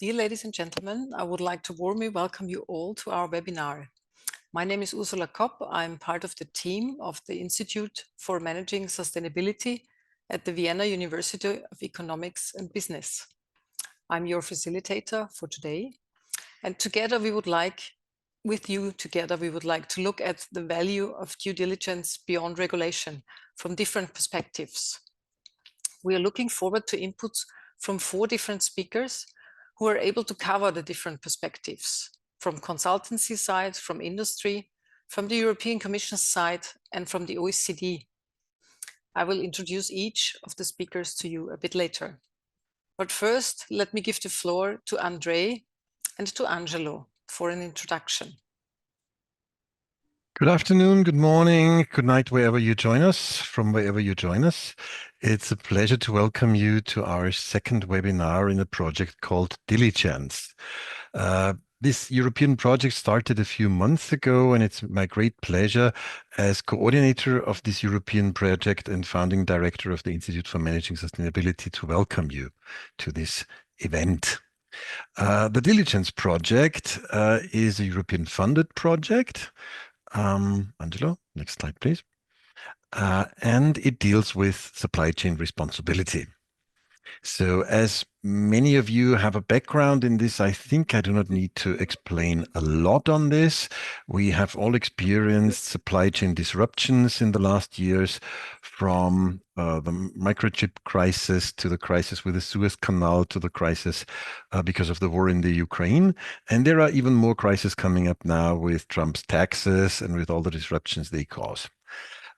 Dear ladies and gentlemen, I would like to warmly welcome you all to our webinar. My name is Ursula Kopp. I'm part of the team of the Institute for Managing Sustainability at the Vienna University of Economics and Business. I'm your facilitator for today. And together we would like to look at the value of due diligence beyond regulation from different perspectives. We are looking forward to inputs from 4 different speakers who are able to cover the different perspectives from consultancy side, from industry, from the European Commission side, and from the OECD. I will introduce each of the speakers to you a bit later. But first, let me give the floor to André and to Angelo for an introduction. Good afternoon, good morning, good night, wherever you join us, from wherever you join us. It's a pleasure to welcome you to our second webinar in a project called Diligence. This European project started a few months ago, and it's my great pleasure as coordinator of this European project and founding director of the Institute for Managing Sustainability to welcome you to this event. The Diligence project is a European funded project. Angelo, next slide, please. And it deals with supply chain responsibility. So as many of you have a background in this, I think I do not need to explain a lot on this. We have all experienced supply chain disruptions in the last years, from the microchip crisis to the crisis with the Suez Canal to the crisis because of the war in the Ukraine. And there are even more crises coming up now with Trump's taxes and with all the disruptions they cause.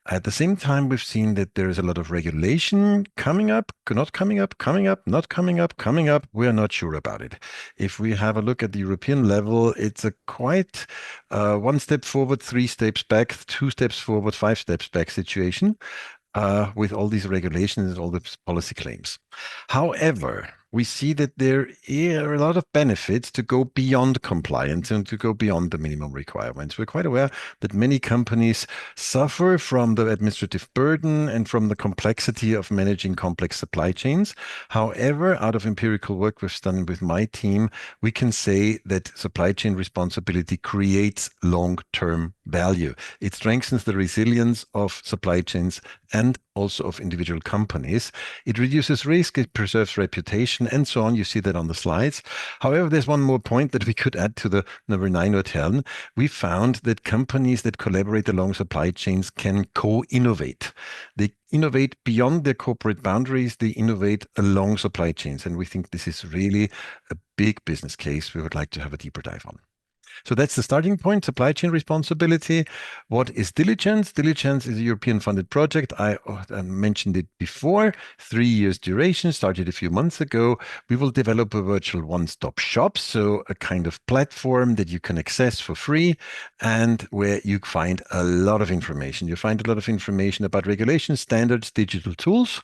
At the same time, we've seen that there is a lot of regulation coming up, not coming up, coming up, not coming up, coming up. We are not sure about it. If we have a look at the European level, it's a quite 1 step forward, 3 steps back, 2 steps forward, 5 steps back situation with all these regulations and all the policy claims. However, we see that there are a lot of benefits to go beyond compliance and to go beyond the minimum requirements. We're quite aware that many companies suffer from the administrative burden and from the complexity of managing complex supply chains. However, out of empirical work we've done with my team, we can say that supply chain responsibility creates long-term value. It strengthens the resilience of supply chains and also of individual companies. It reduces risk, it preserves reputation, and so on. You see that on the slides. However, there's one more point that we could add to the number 9 or 10. We found that companies that collaborate along supply chains can co-innovate. They innovate beyond their corporate boundaries. They innovate along supply chains. And we think this is really a big business case we would like to have a deeper dive on. So that's the starting point, supply chain responsibility. What is Diligence? Diligence is a European funded project. I mentioned it before, 3 years duration, started a few months ago. We will develop a virtual one-stop shop, so a kind of platform that you can access for free and where you find a lot of information. You find a lot of information about regulation, standards, digital tools.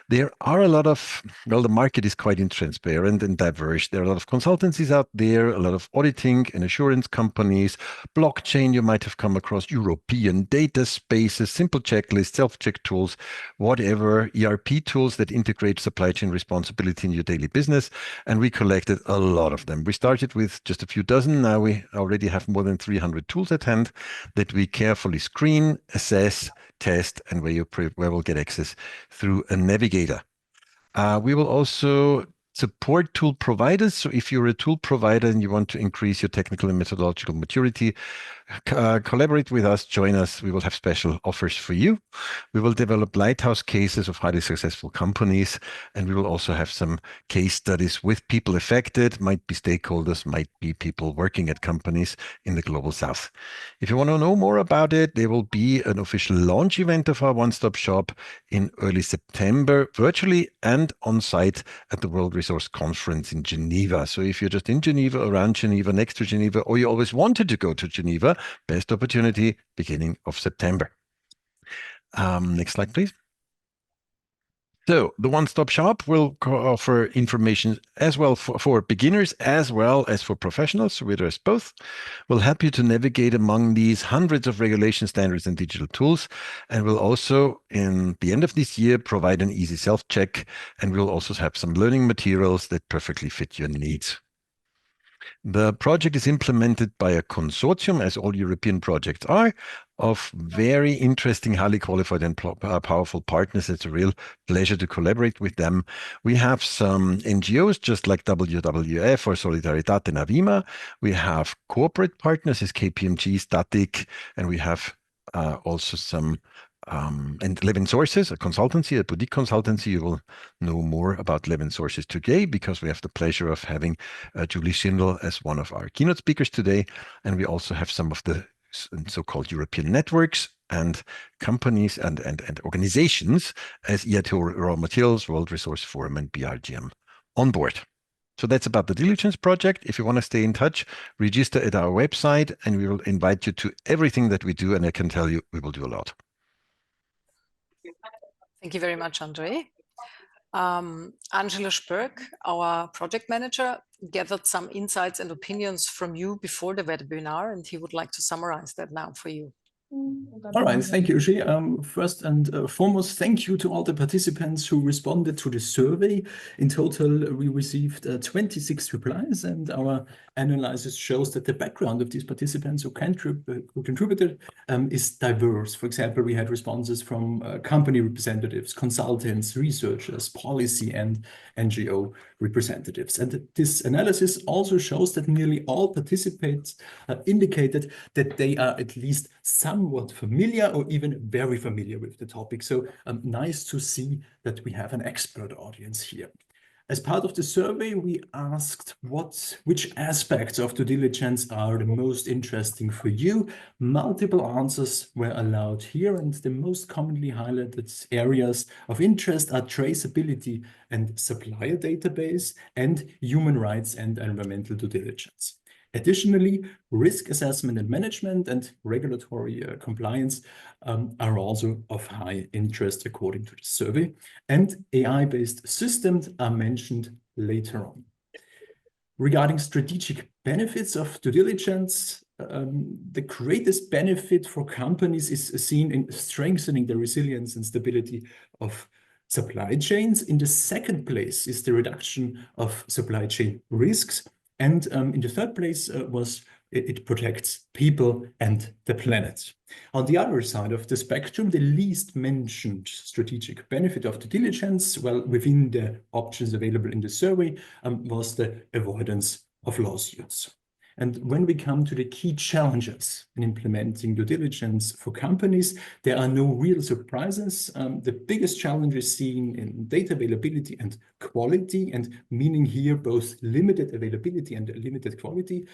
There are a lot of, well, the market is quite intransparent and diverse. There are a lot of consultancies out there, a lot of auditing and assurance companies, blockchain you might have come across, European data spaces, simple checklists, self-check tools, whatever, ERP tools that integrate supply chain responsibility in your daily business. And we collected a lot of them. We started with just a few dozen. Now we already have more than 300 tools at hand that we carefully screen, assess, test, and where we'll get access through a navigator. We will also support tool providers. So if you're a tool provider and you want to increase your technical and methodological maturity, collaborate with us, join us. We will have special offers for you. We will develop lighthouse cases of highly successful companies, and we will also have some case studies with people affected, might be stakeholders, might be people working at companies in the global south. If you want to know more about it, there will be an official launch event of our one-stop shop in early September, virtually and on site at the World Resource Conference in Geneva. So if you're just in Geneva, around Geneva, next to Geneva, or you always wanted to go to Geneva, best opportunity, beginning of September. Next slide, please. So the one-stop shop will offer information as well for beginners as well as for professionals. So we address both. We'll help you to navigate among these hundreds of regulation standards and digital tools. And we'll also, in the end of this year, provide an easy self-check. And we'll also have some learning materials that perfectly fit your needs. The project is implemented by a consortium, as all European projects are, of very interesting, highly qualified and powerful partners. It's a real pleasure to collaborate with them. We have some NGOs, just like WWF or Solidaritate and Avima. We have corporate partners as KPMG, Static, and we have also some and Levin Sources, a consultancy, a boutique consultancy. You will know more about Levin Sources today because we have the pleasure of having Julie Schindall as one of our keynote speakers today. And we also have some of the so-called European networks and companies and organizations as EITO Raw Materials, World Resource Forum, and BRGM on board. So that's about the Diligence project. If you want to stay in touch, register at our website and we will invite you to everything that we do. And I can tell you, we will do a lot. Thank you very much, Andre. Angelo Spörk, our project manager, gathered some insights and opinions from you before the webinar, and he would like to summarize that now for you. All right, thank you, Ushi. First and foremost, thank you to all the participants who responded to the survey. In total, we received 26 replies, and our analysis shows that the background of these participants who contributed is diverse. For example, we had responses from company representatives, consultants, researchers, policy and NGO representatives. And this analysis also shows that nearly all participants indicated that they are at least somewhat familiar or even very familiar with the topic. So nice to see that we have an expert audience here. As part of the survey, we asked which aspects of due diligence are the most interesting for you. Multiple answers were allowed here, and the most commonly highlighted areas of interest are traceability and supplier database and human rights and environmental due diligence. Additionally, risk assessment and management and regulatory compliance are also of high interest according to the survey, and AI-based systems are mentioned later on. Regarding strategic benefits of due diligence, the greatest benefit for companies is seen in strengthening the resilience and stability of supply chains. In the second place is the reduction of supply chain risks. And in the third place it protects people and the planet. On the other side of the spectrum, the least mentioned strategic benefit of due diligence, well, within the options available in the survey, was the avoidance of lawsuits. And when we come to the key challenges in implementing due diligence for companies, there are no real surprises. The biggest challenge is seen in data availability and quality, and meaning here both limited availability and limited quality.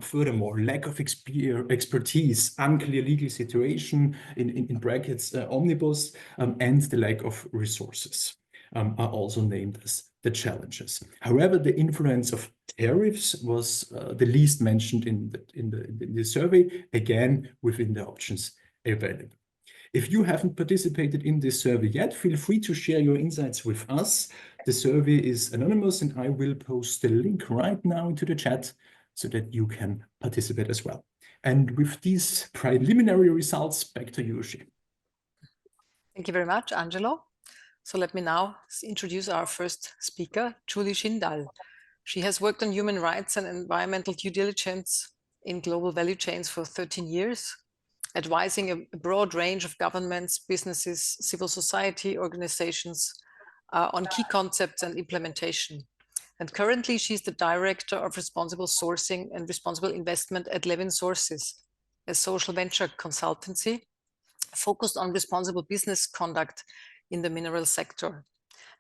Furthermore, lack of expertise, unclear legal situation, in brackets, Omnibus, and the lack of resources are also named as the challenges. However, the influence of tariffs was the least mentioned in the survey, again within the options available. If you haven't participated in this survey yet, feel free to share your insights with us. The survey is anonymous, and I will post the link right now into the chat so that you can participate as well. And with these preliminary results, back to you, Ushi. Thank you very much, Angelo. So let me now introduce our first speaker, Julie Schindall. She has worked on human rights and environmental due diligence in global value chains for 13 years, advising a broad range of governments, businesses, civil society organizations on key concepts and implementation. And currently, she's the Director of Responsible Sourcing and Responsible Investment at Levin Sources, a social venture consultancy focused on responsible business conduct in the mineral sector.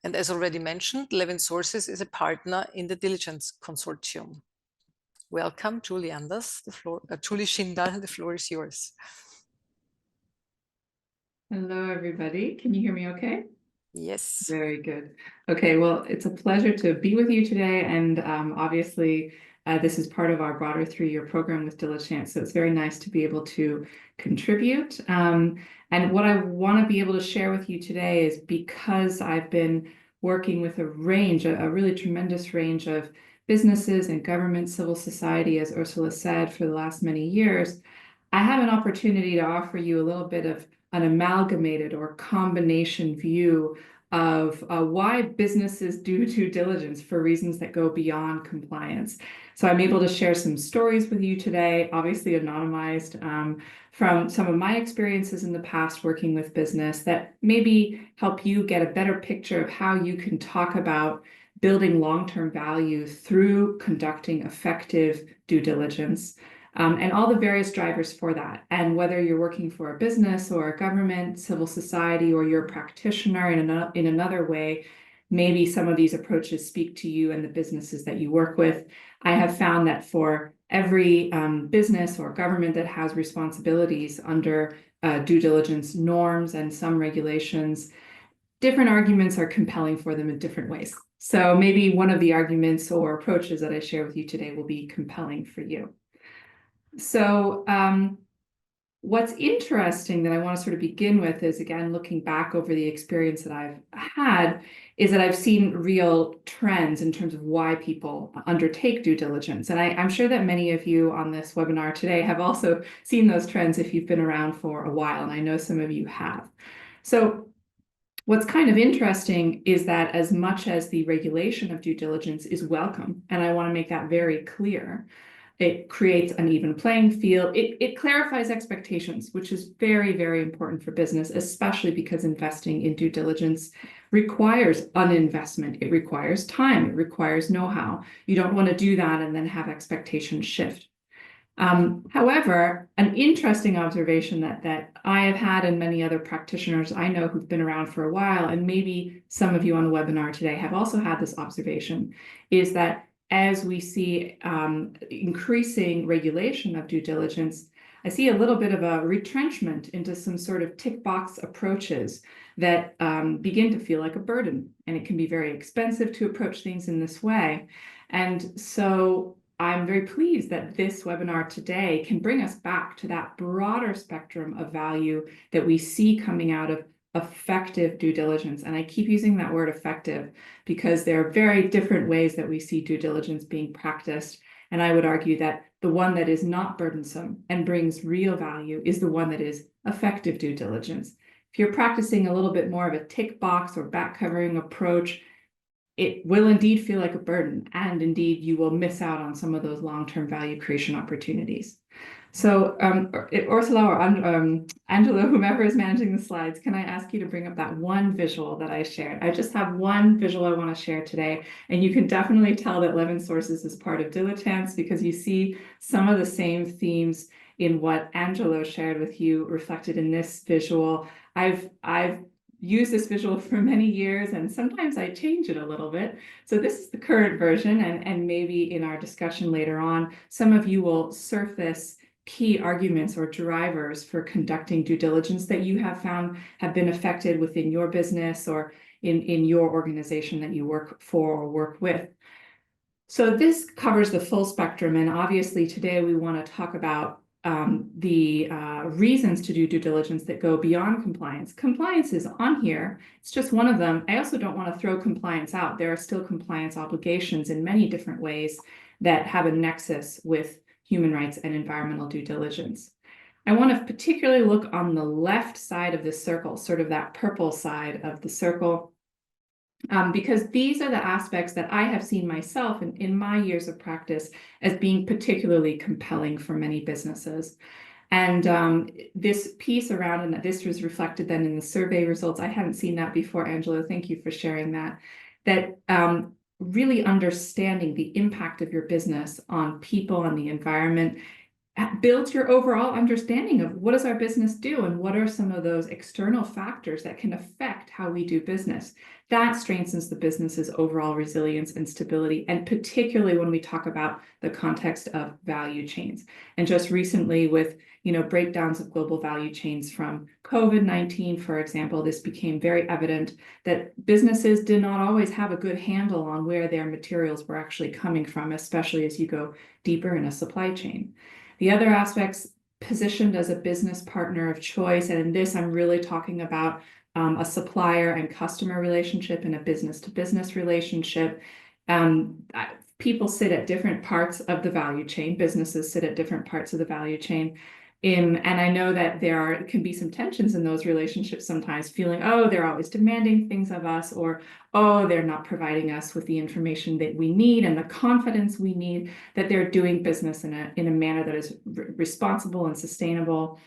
And as already mentioned, Levin Sources is a partner in the Diligence Consortium. Welcome, Julie Julie Schindall, the floor is yours. Hello, everybody. Can you hear me okay? Yes. Very good. Okay, well, it's a pleasure to be with you today. And obviously, this is part of our broader 3-year program with Diligence. So it's very nice to be able to contribute. And what I want to be able to share with you today is because I've been working with a range, a really tremendous range of businesses and government, civil society, as Ursula said, for the last many years, I have an opportunity to offer you a little bit of an amalgamated or combination view of why businesses do due diligence for reasons that go beyond compliance. So I'm able to share some stories with you today, obviously anonymized, from some of my experiences in the past working with business that maybe help you get a better picture of how you can talk about building long-term value through conducting effective due diligence. And all the various drivers for that. And whether you're working for a business or a government, civil society, or you're a practitioner in another way, maybe some of these approaches speak to you and the businesses that you work with. I have found that for every business or government that has responsibilities under due diligence norms and some regulations, different arguments are compelling for them in different ways. So maybe one of the arguments or approaches that I share with you today will be compelling for you. So what's interesting that I want to sort of begin with is, again, looking back over the experience that I've had, is that I've seen real trends in terms of why people undertake due diligence. And I'm sure that many of you on this webinar today have also seen those trends if you've been around for a while, and I know some of you have. So what's kind of interesting is that as much as the regulation of due diligence is welcome, and I want to make that very clear, it creates an even playing field. It clarifies expectations, which is very, very important for business, especially because investing in due diligence requires an investment. It requires time. It requires know-how. You don't want to do that and then have expectations shift. However, an interesting observation that I have had and many other practitioners I know who've been around for a while, and maybe some of you on the webinar today have also had this observation, is that as we see increasing regulation of due diligence, I see a little bit of a retrenchment into some sort of tick box approaches that begin to feel like a burden. And it can be very expensive to approach things in this way. And so I'm very pleased that this webinar today can bring us back to that broader spectrum of value that we see coming out of effective due diligence. And I keep using that word effective because there are very different ways that we see due diligence being practiced. And I would argue that the one that is not burdensome and brings real value is the one that is effective due diligence. If you're practicing a little bit more of a tick box or back covering approach, it will indeed feel like a burden, and indeed you will miss out on some of those long-term value creation opportunities. So Ursula or Angelo, whomever is managing the slides, can I ask you to bring up that one visual that I shared? I just have one visual I want to share today, and you can definitely tell that Levin Sources is part of Diligence because you see some of the same themes in what Angelo shared with you reflected in this visual. I've used this visual for many years, and sometimes I change it a little bit. So this is the current version, and maybe in our discussion later on, some of you will surface key arguments or drivers for conducting due diligence that you have found have been affected within your business or in your organization that you work for or work with. So this covers the full spectrum, and obviously today we want to talk about the reasons to do due diligence that go beyond compliance. Compliance is on here. It's just one of them. I also don't want to throw compliance out. There are still compliance obligations in many different ways that have a nexus with human rights and environmental due diligence. I want to particularly look on the left side of the circle, sort of that purple side of the circle, because these are the aspects that I have seen myself in my years of practice as being particularly compelling for many businesses. And this piece around, and this was reflected then in the survey results. I hadn't seen that before, Angelo. Thank you for sharing that. That really understanding the impact of your business on people and the environment builds your overall understanding of what does our business do and what are some of those external factors that can affect how we do business. That strengthens the business's overall resilience and stability, and particularly when we talk about the context of value chains. And just recently with breakdowns of global value chains from COVID-19, for example, this became very evident that businesses did not always have a good handle on where their materials were actually coming from, especially as you go deeper in a supply chain. The other aspects, positioned as a business partner of choice, and in this I'm really talking about a supplier and customer relationship and a business-to-business relationship. People sit at different parts of the value chain. Businesses sit at different parts of the value chain. And I know that there can be some tensions in those relationships sometimes, feeling, oh, they're always demanding things of us, or, oh, they're not providing us with the information that we need and the confidence we need that they're doing business in a manner that is responsible and sustainable.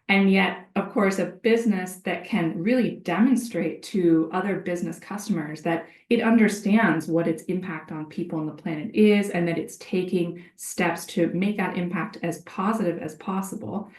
And yet, of course, a business that can really demonstrate to other business customers that it understands what its impact on people on the planet is, and that it's taking steps to make that impact as positive as possible,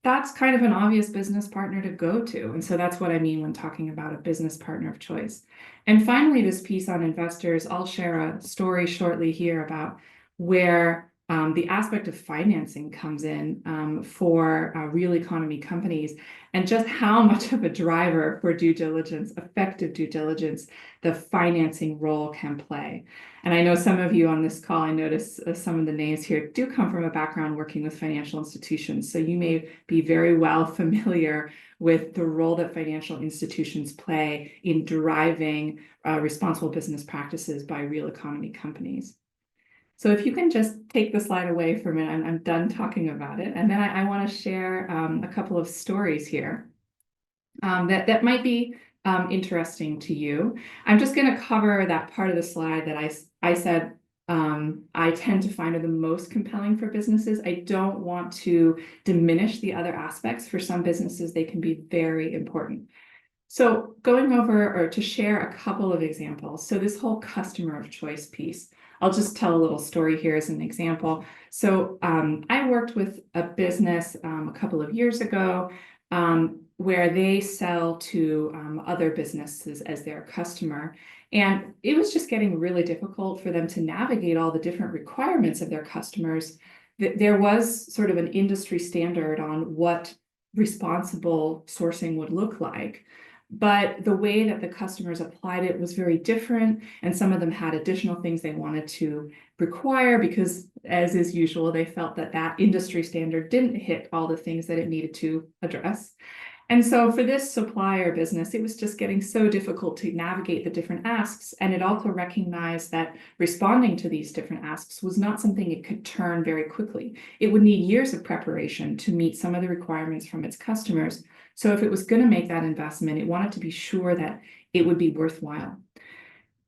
that's kind of an obvious business partner to go to. And so that's what I mean when talking about a business partner of choice. And finally, this piece on investors, I'll share a story shortly here about where the aspect of financing comes in for real economy companies, and just how much of a driver for due diligence, effective due diligence, the financing role can play. And I know some of you on this call, I notice some of the names here do come from a background working with financial institutions. So you may be very well familiar with the role that financial institutions play in driving responsible business practices by real economy companies. So if you can just take the slide away for a minute, I'm done talking about it. And then I want to share a couple of stories here that might be interesting to you. I'm just going to cover that part of the slide that I said I tend to find are the most compelling for businesses. I don't want to diminish the other aspects. For some businesses, they can be very important. So going over, or to share a couple of examples. So this whole customer of choice piece, I'll just tell a little story here as an example. So I worked with a business a couple of years ago where they sell to other businesses as their customer. And it was just getting really difficult for them to navigate all the different requirements of their customers. There was sort of an industry standard on what responsible sourcing would look like. But the way that the customers applied it was very different. And some of them had additional things they wanted to require because, as is usual, they felt that that industry standard didn't hit all the things that it needed to address. And so for this supplier business, it was just getting so difficult to navigate the different asks. And it also recognized that responding to these different asks was not something it could turn very quickly. It would need years of preparation to meet some of the requirements from its customers. So if it was going to make that investment, it wanted to be sure that it would be worthwhile.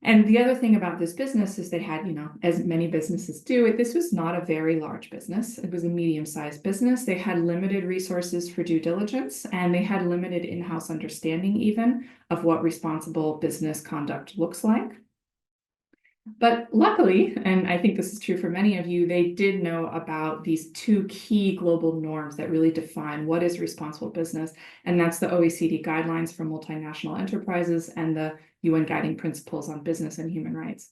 And the other thing about this business is they had, as many businesses do, this was not a very large business. It was a medium-sized business. They had limited resources for due diligence, and they had limited in-house understanding even of what responsible business conduct looks like. But luckily, and I think this is true for many of you, they did know about these two key global norms that really define what is responsible business. And that's the OECD guidelines for multinational enterprises and the UN guiding principles on business and human rights.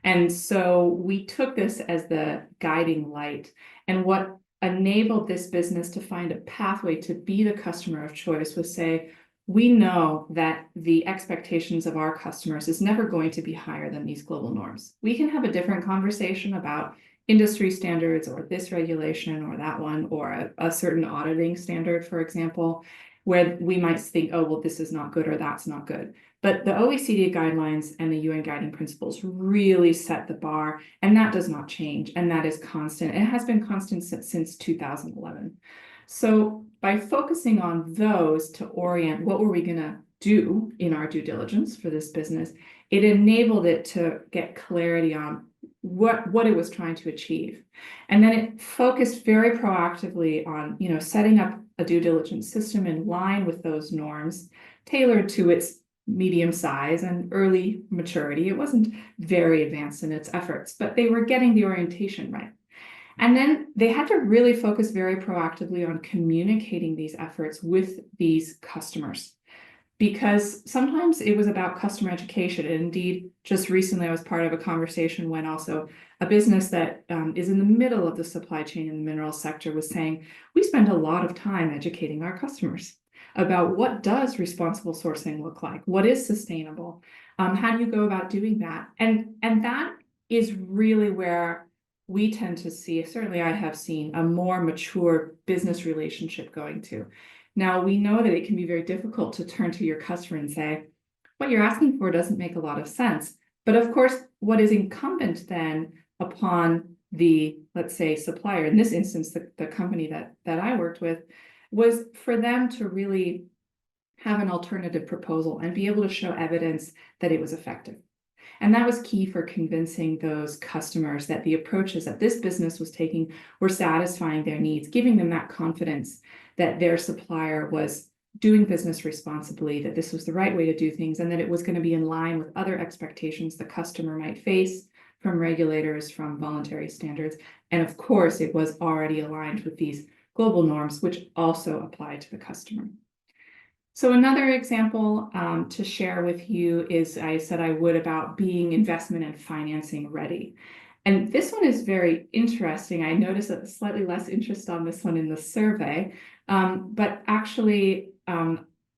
And so we took this as the guiding light. And what enabled this business to find a pathway to be the customer of choice was say, we know that the expectations of our customers is never going to be higher than these global norms. We can have a different conversation about industry standards or this regulation or that one, or a certain auditing standard, for example, where we might think, oh, well, this is not good or that's not good. But the OECD guidelines and the UN guiding principles really set the bar, and that does not change, and that is constant. It has been constant since 2011. So by focusing on those to orient what were we going to do in our due diligence for this business, it enabled it to get clarity on what it was trying to achieve. And then it focused very proactively on, setting up a due diligence system in line with those norms, tailored to its medium size and early maturity. It wasn't very advanced in its efforts, but they were getting the orientation right. And then they had to really focus very proactively on communicating these efforts with these customers, because sometimes it was about customer education. And indeed, just recently, I was part of a conversation when also a business that is in the middle of the supply chain in the mineral sector was saying, we spend a lot of time educating our customers about what does responsible sourcing look like, what is sustainable, how do you go about doing that? And that is really where we tend to see, certainly I have seen, a more mature business relationship going to. Now, we know that it can be very difficult to turn to your customer and say, what you're asking for doesn't make a lot of sense. But of course, what is incumbent then upon the, let's say, supplier, in this instance, the company that I worked with, was for them to really have an alternative proposal and be able to show evidence that it was effective. And that was key for convincing those customers that the approaches that this business was taking were satisfying their needs, giving them that confidence that their supplier was doing business responsibly, that this was the right way to do things, and that it was going to be in line with other expectations the customer might face from regulators, from voluntary standards. And of course, it was already aligned with these global norms, which also apply to the customer. So another example to share with you is, I said I would, about being investment and financing ready. And this one is very interesting. I noticed that slightly less interest on this one in the survey, but actually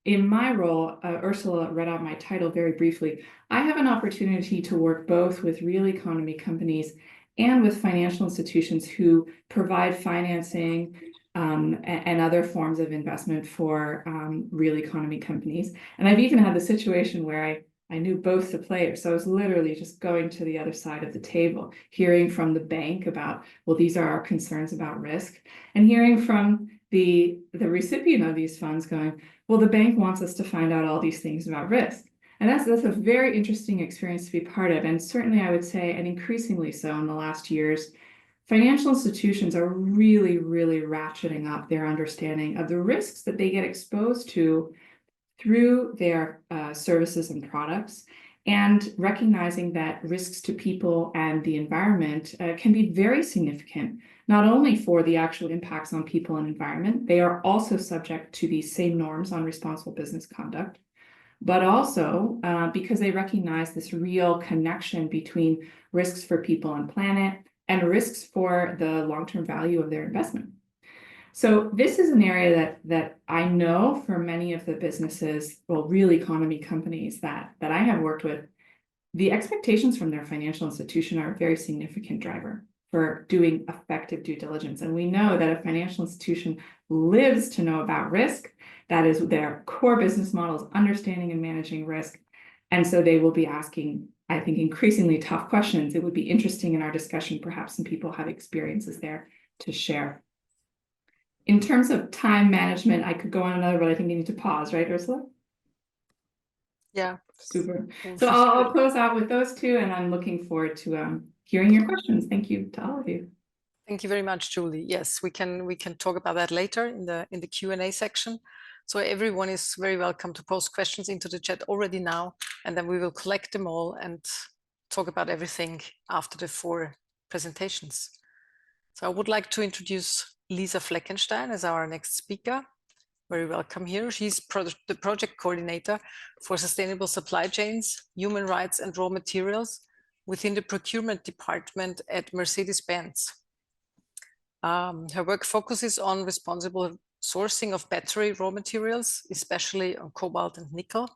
in my role, Ursula read out my title very briefly. I have an opportunity to work both with real economy companies and with financial institutions who provide financing and other forms of investment for real economy companies. And I've even had the situation where I knew both the players. So I was literally just going to the other side of the table, hearing from the bank about, well, these are our concerns about risk, and hearing from the recipient of these funds going, well, the bank wants us to find out all these things about risk. And that's a very interesting experience to be part of. And certainly I would say, and increasingly so in the last years, financial institutions are really, really ratcheting up their understanding of the risks that they get exposed to through their services and products, and recognizing that risks to people and the environment can be very significant, not only for the actual impacts on people and environment, they are also subject to these same norms on responsible business conduct, but also because they recognize this real connection between risks for people and planet and risks for the long-term value of their investment. So this is an area that I know for many of the businesses, well, real economy companies that I have worked with, the expectations from their financial institution are a very significant driver for doing effective due diligence. And we know that a financial institution lives to know about risk. That is their core business model, is understanding and managing risk. And so they will be asking, I think, increasingly tough questions. It would be interesting in our discussion, perhaps some people have experiences there to share. In terms of time management, I could go on another, but I think you need to pause, right, Ursula? Yeah. Super. So I'll close out with those two, and I'm looking forward to hearing your questions. Thank you to all of you. Thank you very much, Julie. Yes, we can talk about that later in the Q&A section. So everyone is very welcome to post questions into the chat already now, and then we will collect them all and talk about everything after the 4 presentations. So I would like to introduce Lisa Fleckenstein as our next speaker. Very welcome here. She's the project coordinator for sustainable supply chains, human rights and raw materials within the procurement department at Mercedes-Benz. Her work focuses on responsible sourcing of battery raw materials, especially on cobalt and nickel.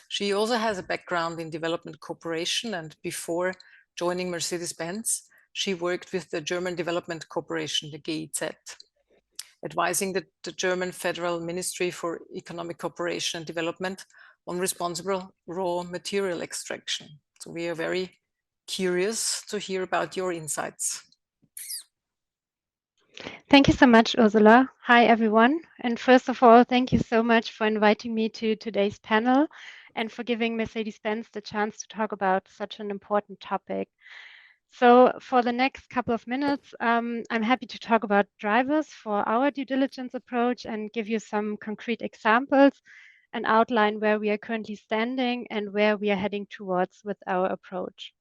She also has a background in development cooperation, and before joining Mercedes-Benz, she worked with the German Development Corporation, the GIZ, advising the German Federal Ministry for Economic Cooperation and Development on responsible raw material extraction. So we are very curious to hear about your insights. Thank you so much, Ursula. Hi, everyone. And first of all, thank you so much for inviting me to today's panel and for giving Mercedes-Benz the chance to talk about such an important topic. So for the next couple of minutes, I'm happy to talk about drivers for our due diligence approach and give you some concrete examples and outline where we are currently standing and where we are heading towards with our approach.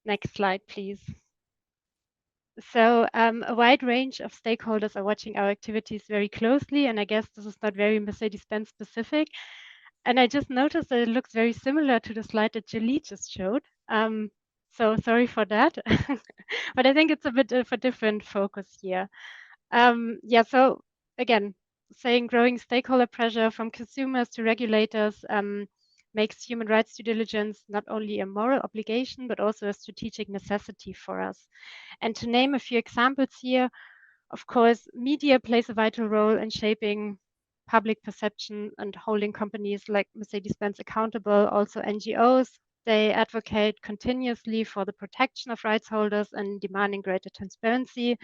Next slide, please. So a wide range of stakeholders are watching our activities very closely, and I guess this is not very Mercedes-Benz specific. And I just noticed that it looks very similar to the slide that Julie just showed. So sorry for that, but I think it's a bit of a different focus here. Yeah, so again, saying growing stakeholder pressure from consumers to regulators makes human rights due diligence not only a moral obligation, but also a strategic necessity for us. And to name a few examples here, of course, media plays a vital role in shaping public perception and holding companies like Mercedes-Benz accountable, also NGOs, They advocate continuously for the protection of rights holders and demanding greater transparency.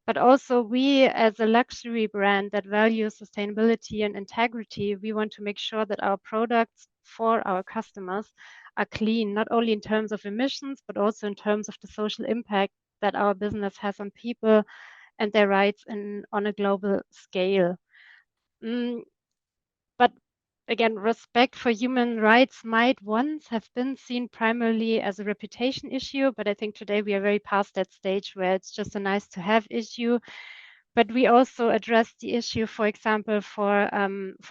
But also we, as a luxury brand that values sustainability and integrity, we want to make sure that our products for our customers are clean, not only in terms of emissions, but also in terms of the social impact that our business has on people and their rights on a global scale. But again, respect for human rights might once have been seen primarily as a reputation issue, but I think today we are very past that stage where it's just a nice to have issue. But we also address the issue, for example, for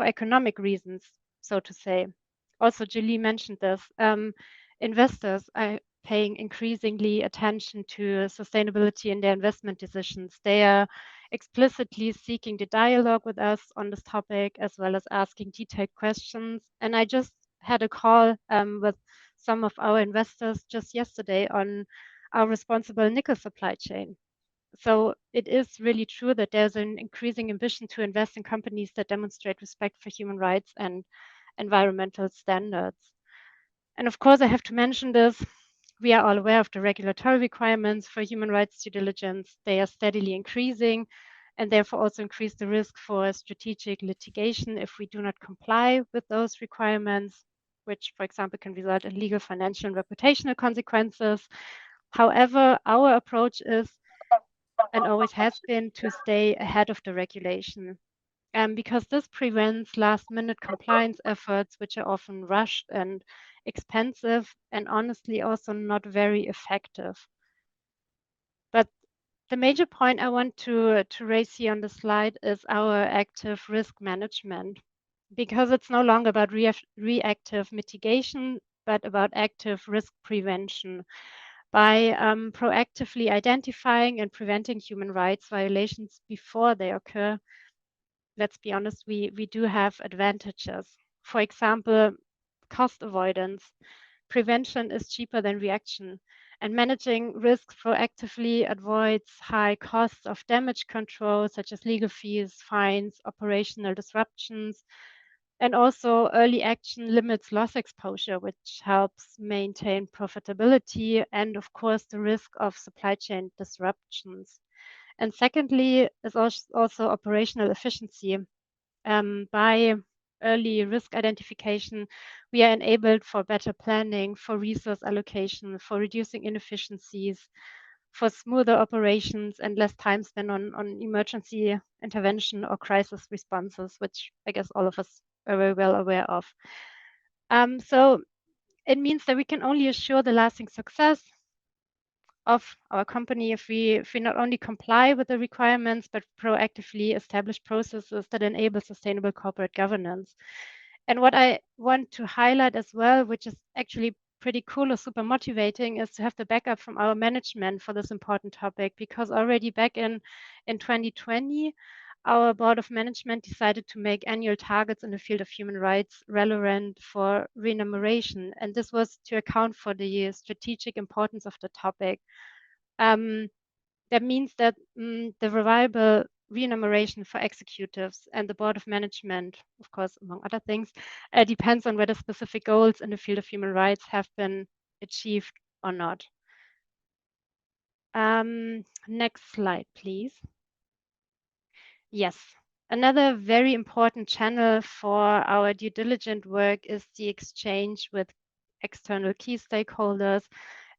economic reasons, so to say. Also, Julie mentioned this. Investors are paying increasingly attention to sustainability in their investment decisions. They are explicitly seeking the dialogue with us on this topic, as well as asking detailed questions. And I just had a call with some of our investors just yesterday on our responsible nickel supply chain. So it is really true that there's an increasing ambition to invest in companies that demonstrate respect for human rights and environmental standards. And of course, I have to mention this. We are all aware of the regulatory requirements for human rights due diligence. They are steadily increasing and therefore also increase the risk for strategic litigation if we do not comply with those requirements, which, for example, can result in legal, financial, and reputational consequences. However, our approach is and always has been to stay ahead of the regulation. Because this prevents last-minute compliance efforts, which are often rushed and expensive, and honestly also not very effective. But the major point I want to raise here on the slide is our active risk management, because it's no longer about reactive mitigation, but about active risk prevention. By proactively identifying and preventing human rights violations before they occur, let's be honest, we do have advantages. For example, cost avoidance. Prevention is cheaper than reaction, and managing risk proactively avoids high costs of damage control, such as legal fees, fines, operational disruptions. And also early action limits loss exposure, which helps maintain profitability and of course the risk of supply chain disruptions. And secondly is also operational efficiency. By early risk identification, we are enabled for better planning, for resource allocation, for reducing inefficiencies, for smoother operations and less time spent on emergency intervention or crisis responses, which I guess all of us are very well aware of. So it means that we can only assure the lasting success of our company if we not only comply with the requirements, but proactively establish processes that enable sustainable corporate governance. And what I want to highlight as well, which is actually pretty cool or super motivating, is to have the backup from our management for this important topic, because already back in 2020, our board of management decided to make annual targets in the field of human rights relevant for remuneration. And this was to account for the strategic importance of the topic. That means that the reliable remuneration for executives and the board of management, of course, among other things, depends on whether specific goals in the field of human rights have been achieved or not. Next slide, please. Yes, another very important channel for our due diligence work is the exchange with external key stakeholders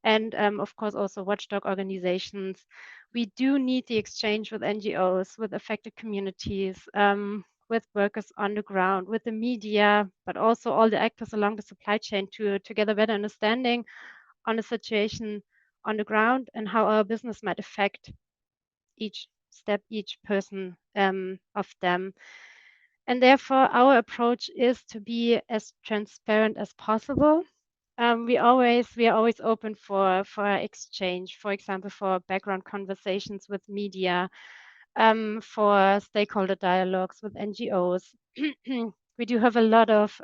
and of course also watchdog organizations. We do need the exchange with NGOs, with affected communities, with workers on the ground, with the media, but also all the actors along the supply chain to get a better understanding on the situation on the ground and how our business might affect each step, each person of them. And therefore, our approach is to be as transparent as possible. We are always open for exchange, for example, for background conversations with media, for stakeholder dialogues with NGOs. We do have a lot of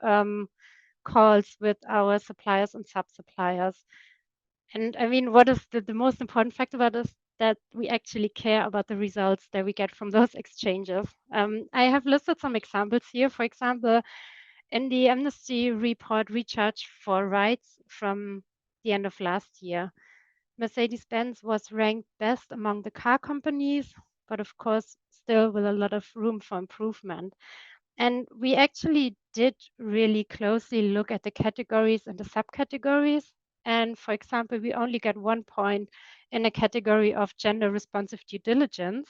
calls with our suppliers and sub-suppliers. And I mean, what is the most important fact about this? That we actually care about the results that we get from those exchanges. I have listed some examples here. For example, In the Amnesty report Recharge for Rights from the end of last year, Mercedes-Benz was ranked best among the car companies, but of course, still with a lot of room for improvement. And we actually did really closely look at the categories and the subcategories. And for example, we only got 1 point in a category of gender responsive due diligence,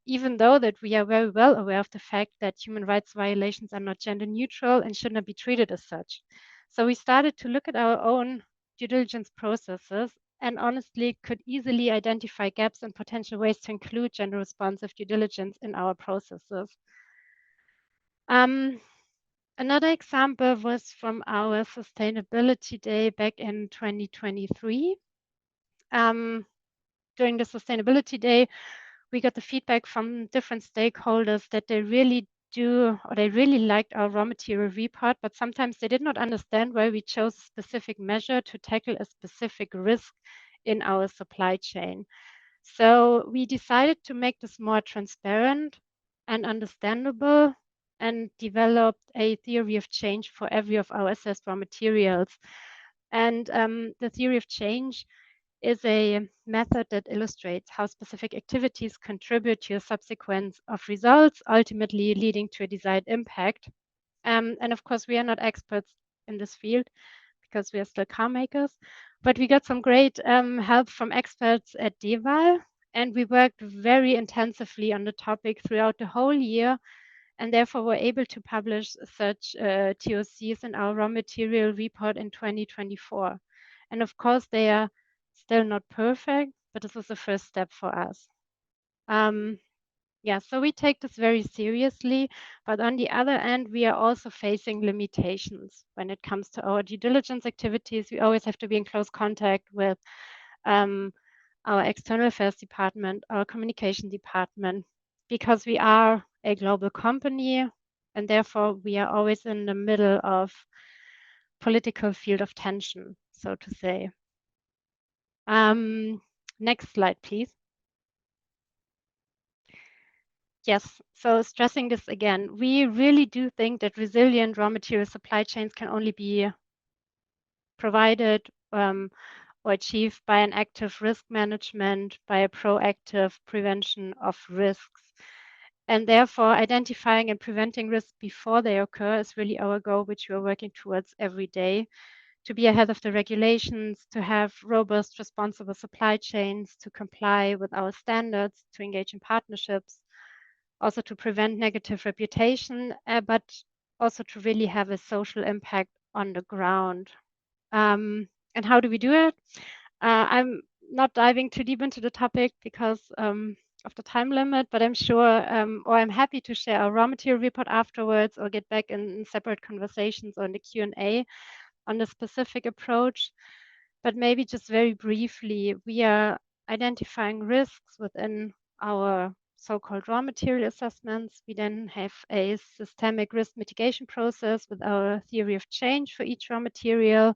even though that we are very well aware of the fact that human rights violations are not gender neutral and should not be treated as such. So we started to look at our own due diligence processes and honestly could easily identify gaps and potential ways to include gender responsive due diligence in our processes. Another example was from our Sustainability Day back in 2023. During the Sustainability Day, we got the feedback from different stakeholders that they really liked our raw material report, but sometimes they did not understand why we chose a specific measure to tackle a specific risk in our supply chain. So we decided to make this more transparent and understandable and developed a theory of change for every of our assessed raw materials. And the theory of change is a method that illustrates how specific activities contribute to a subsequence of results, ultimately leading to a desired impact. And of course, we are not experts in this field because we are still car makers, but we got some great help from experts at DEWAL, and we worked very intensively on the topic throughout the whole year, and therefore were able to publish such TOCs in our raw material report in 2024. And of course, they are still not perfect, but this is the first step for us. Yeah, so we take this very seriously, but on the other end, we are also facing limitations when it comes to our due diligence activities. We always have to be in close contact with our external affairs department, our communication department, because we are a global company, and therefore we are always in the middle of political field of tension, so to say. Next slide, please. Yes, so stressing this again, we really do think that resilient raw material supply chains can only be provided or achieved by an active risk management, by a proactive prevention of risks. And therefore, identifying and preventing risks before they occur is really our goal, which we are working towards every day, to be ahead of the regulations, to have robust, responsible supply chains, to comply with our standards, to engage in partnerships, also to prevent negative reputation, but also to really have a social impact on the ground. And how do we do it? I'm not diving too deep into the topic because of the time limit, but I'm sure, or I'm happy to share our raw material report afterwards or get back in separate conversations or in the Q&A on the specific approach. But maybe just very briefly, we are identifying risks within our so-called raw material assessments. We then have a systemic risk mitigation process with our theory of change for each raw material.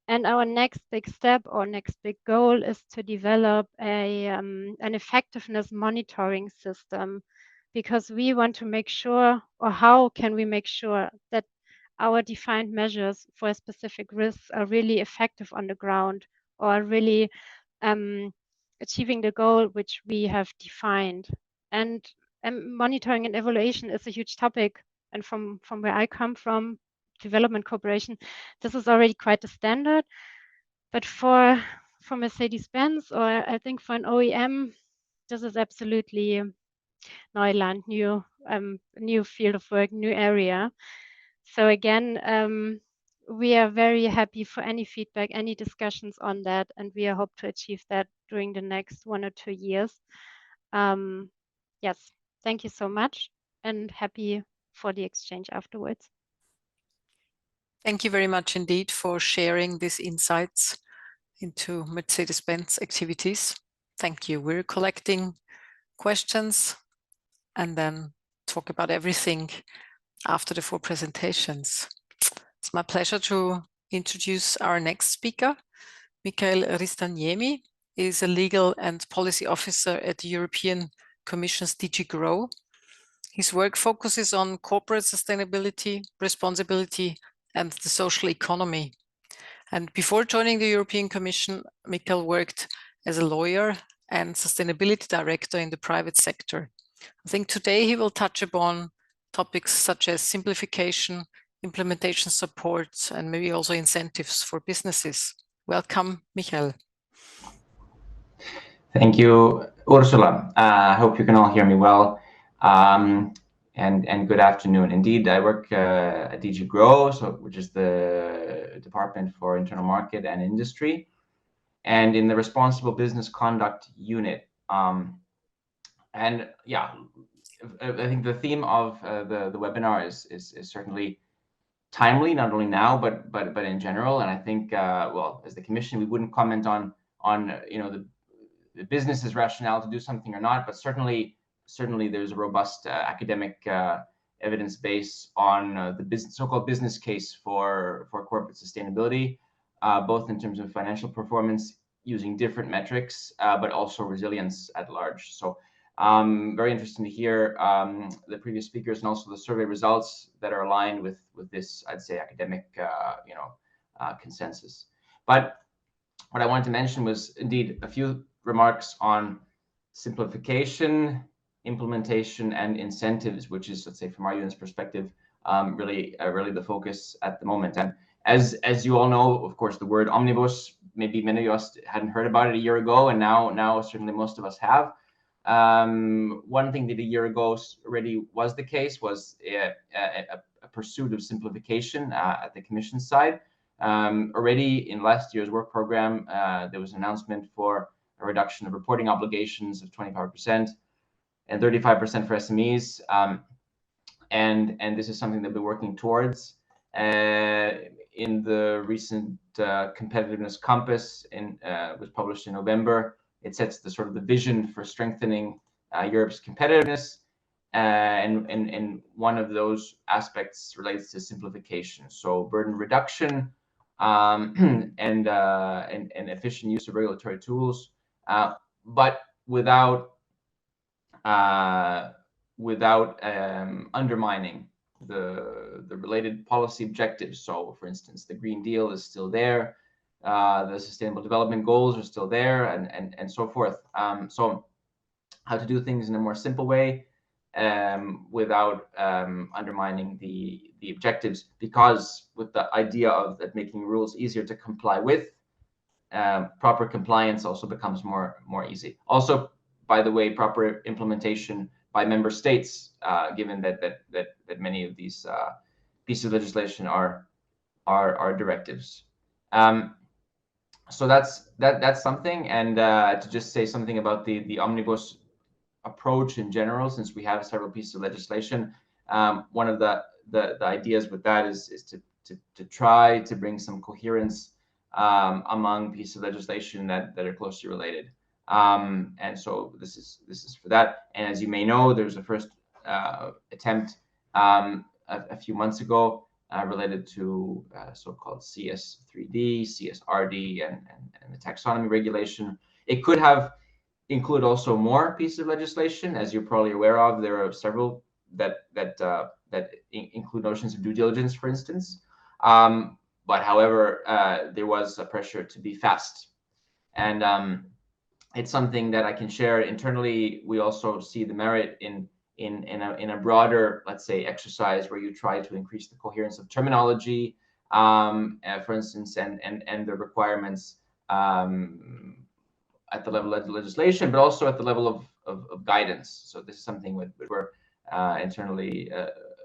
And our next big step or next big goal is to develop an effectiveness monitoring system, because we want to make sure, or how can we make sure that our defined measures for a specific risks are really effective on the ground, or really achieving the goal which we have defined. And monitoring and evaluation is a huge topic. And from where I come from, development cooperation, this is already quite a standard. But for Mercedes-Benz, or I think for an OEM, this is absolutely Neuland, new field of work, new area. So again, we are very happy for any feedback, any discussions on that, and we hope to achieve that during the next 1 or 2 years. Yes, thank you so much, and happy for the exchange afterwards. Thank you very much indeed for sharing these insights into Mercedes-Benz activities. Thank you. We're collecting questions and then talk about everything after the 4 presentations. It's my pleasure to introduce our next speaker. Michael Ristaniemi is a legal and policy officer at the European Commission's DG GROW. His work focuses on corporate sustainability, responsibility, and the social economy. And before joining the European Commission, Michael worked as a lawyer and sustainability director in the private sector. I think today he will touch upon topics such as simplification, implementation support, and maybe also incentives for businesses. Welcome, Michael. Thank you, Ursula. I hope you can all hear me well. And good afternoon. Indeed, I work at DG Grow, which is the Department for Internal Market and Industry, and in the Responsible Business Conduct Unit. And yeah, I think the theme of the webinar is certainly timely, not only now but in general. And I think well, as the Commission, we wouldn't comment on the business's rationale to do something or not, but certainly there's a robust academic evidence base on the so-called business case for corporate sustainability, both in terms of financial performance using different metrics, but also resilience at large. So very interesting to hear the previous speakers and also the survey results that are aligned with this, I'd say, academic consensus. But what I wanted to mention was indeed a few remarks on simplification, implementation, and incentives, which is, let's say, from our unit's perspective, really the focus at the moment. And as you all know, of course, the word omnibus, maybe many of us hadn't heard about it a year ago, and now certainly most of us have. One thing that a year ago already was the case was a pursuit of simplification at the Commission side. Already in last year's work program, there was an announcement for a reduction of reporting obligations of 25% and 35% for SMEs. And this is something that we're working towards. In the recent competitiveness compass was published in November, it sets the sort of the vision for strengthening Europe's competitiveness. And one of those aspects relates to simplification. So burden reduction, and efficient use of regulatory tools, but without undermining the related policy objectives. So, for instance, the Green Deal is still there, the Sustainable Development Goals are still there, and so forth. So, how to do things in a more simple way, without undermining the objectives, because with the idea of that making rules easier to comply with, proper compliance also becomes more easy. Also, by the way, proper implementation by member states, given that many of these pieces of legislation are directives. So that's something. And to just say something about the omnibus approach in general, since we have several pieces of legislation, one of the ideas with that is to try to bring some coherence among pieces of legislation that are closely related. And so this is for that. And as you may know, there's a first attempt a few months ago related to so-called CS3D, CSRD, and the taxonomy regulation. It could have include also more pieces of legislation. As you're probably aware of, there are several that include notions of due diligence, for instance. But however, there was a pressure to be fast, and it's something that I can share internally. We also see the merit in a broader, let's say, exercise where you try to increase the coherence of terminology, for instance, and the requirements at the level of the legislation, but also at the level of guidance. So this is something we're internally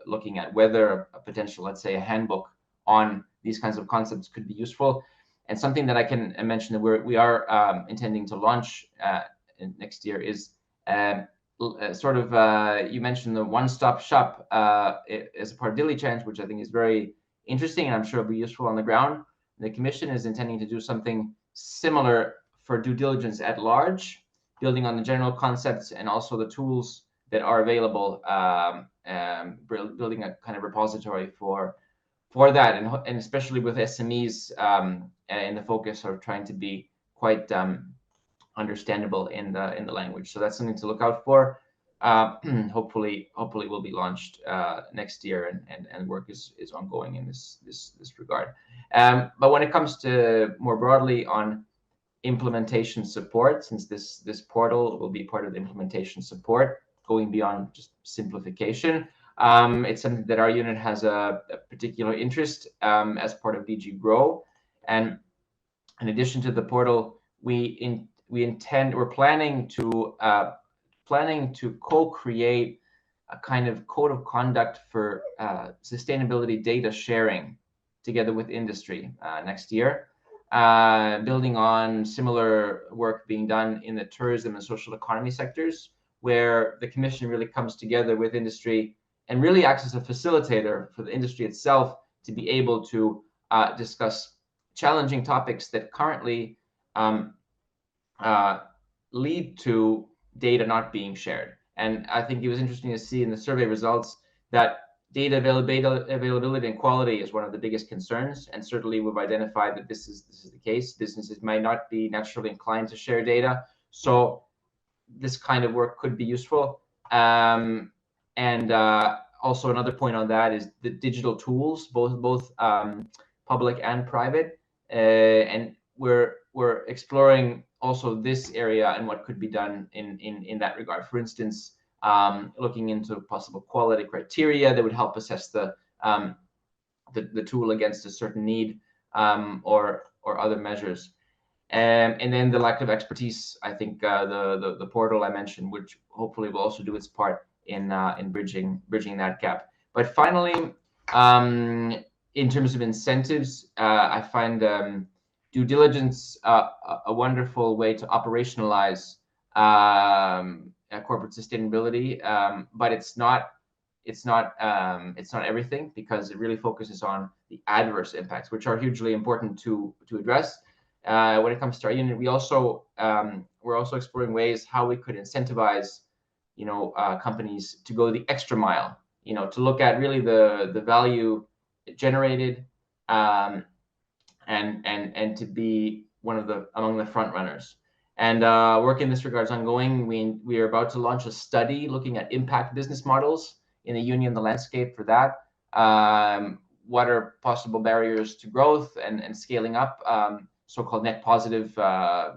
looking at, whether a potential, let's say, a handbook on these kinds of concepts could be useful. And something that I can mention that we are intending to launch next year is sort of, you mentioned the one-stop shop as a part of Diligence, which I think is very interesting, and I'm sure will be useful on the ground. The Commission is intending to do something similar for due diligence at large, building on the general concepts and also the tools that are available, building a kind of repository for that, and especially with SMEs in the focus of trying to be quite understandable in the language. So that's something to look out for. hopefully will be launched next year, and work is ongoing in this regard. But when it comes to more broadly on implementation support, since this portal will be part of the implementation support, going beyond just simplification, it's something that our unit has a particular interest as part of DG Grow. And in addition to the portal, we're planning to co-create a kind of code of conduct for sustainability data sharing together with industry next year, building on similar work being done in the tourism and social economy sectors, where the Commission really comes together with industry and really acts as a facilitator for the industry itself to be able to discuss challenging topics that currently lead to data not being shared. And I think it was interesting to see in the survey results that data availability and quality is one of the biggest concerns. And certainly we've identified that this is the case. Businesses might not be naturally inclined to share data. So this kind of work could be useful. Also another point on that is the digital tools, both public and private. And we're exploring also this area and what could be done in that regard. For instance, looking into possible quality criteria that would help assess the tool against a certain need, or other measures. And then the lack of expertise, I think the portal I mentioned, which hopefully will also do its part in bridging that gap. But finally, in terms of incentives, I find due diligence a wonderful way to operationalize corporate sustainability, but it's not everything, because it really focuses on the adverse impacts, which are hugely important to address. When it comes to our unit, we're also exploring ways how we could incentivize, companies to go the extra mile, to look at really the value generated, and to be among the front runners. And work in this regard is ongoing. We are about to launch a study looking at impact business models in the union, the landscape for that. What are possible barriers to growth and scaling up, so-called net positive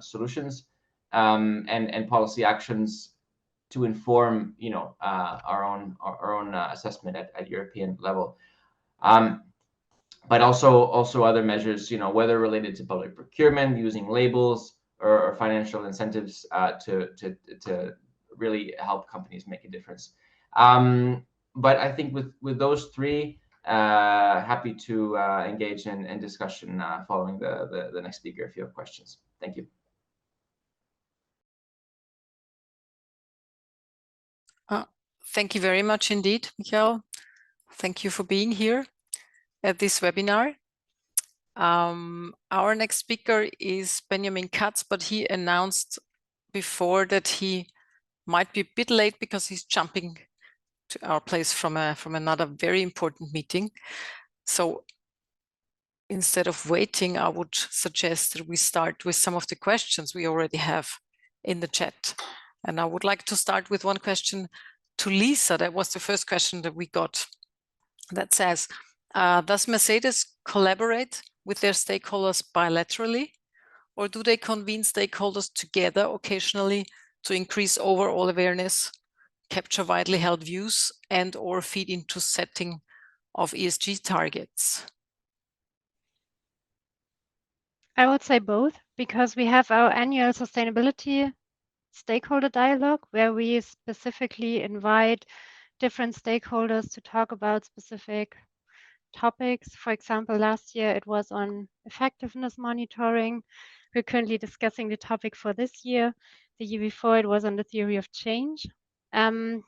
solutions, and policy actions to inform, our own assessment at European level. But also other measures, whether related to public procurement, using labels or financial incentives to really help companies make a difference. But I think with those three, happy to engage in discussion following the next speaker if you have questions. Thank you. Thank you very much indeed, Michael. Thank you for being here at this webinar. Our next speaker is Benjamin Katz, but he announced before that he might be a bit late because he's jumping to our place from another very important meeting. So instead of waiting, I would suggest that we start with some of the questions we already have in the chat. And I would like to start with one question to Lisa. That was the first question that we got, that says, does Mercedes collaborate with their stakeholders bilaterally, or do they convene stakeholders together occasionally to increase overall awareness, capture widely held views, and or feed into setting of ESG targets? I would say both, because we have our annual sustainability stakeholder dialogue where we specifically invite different stakeholders to talk about specific topics. For example, last year it was on effectiveness monitoring. We're currently discussing the topic for this year. The year before it was on the theory of change. And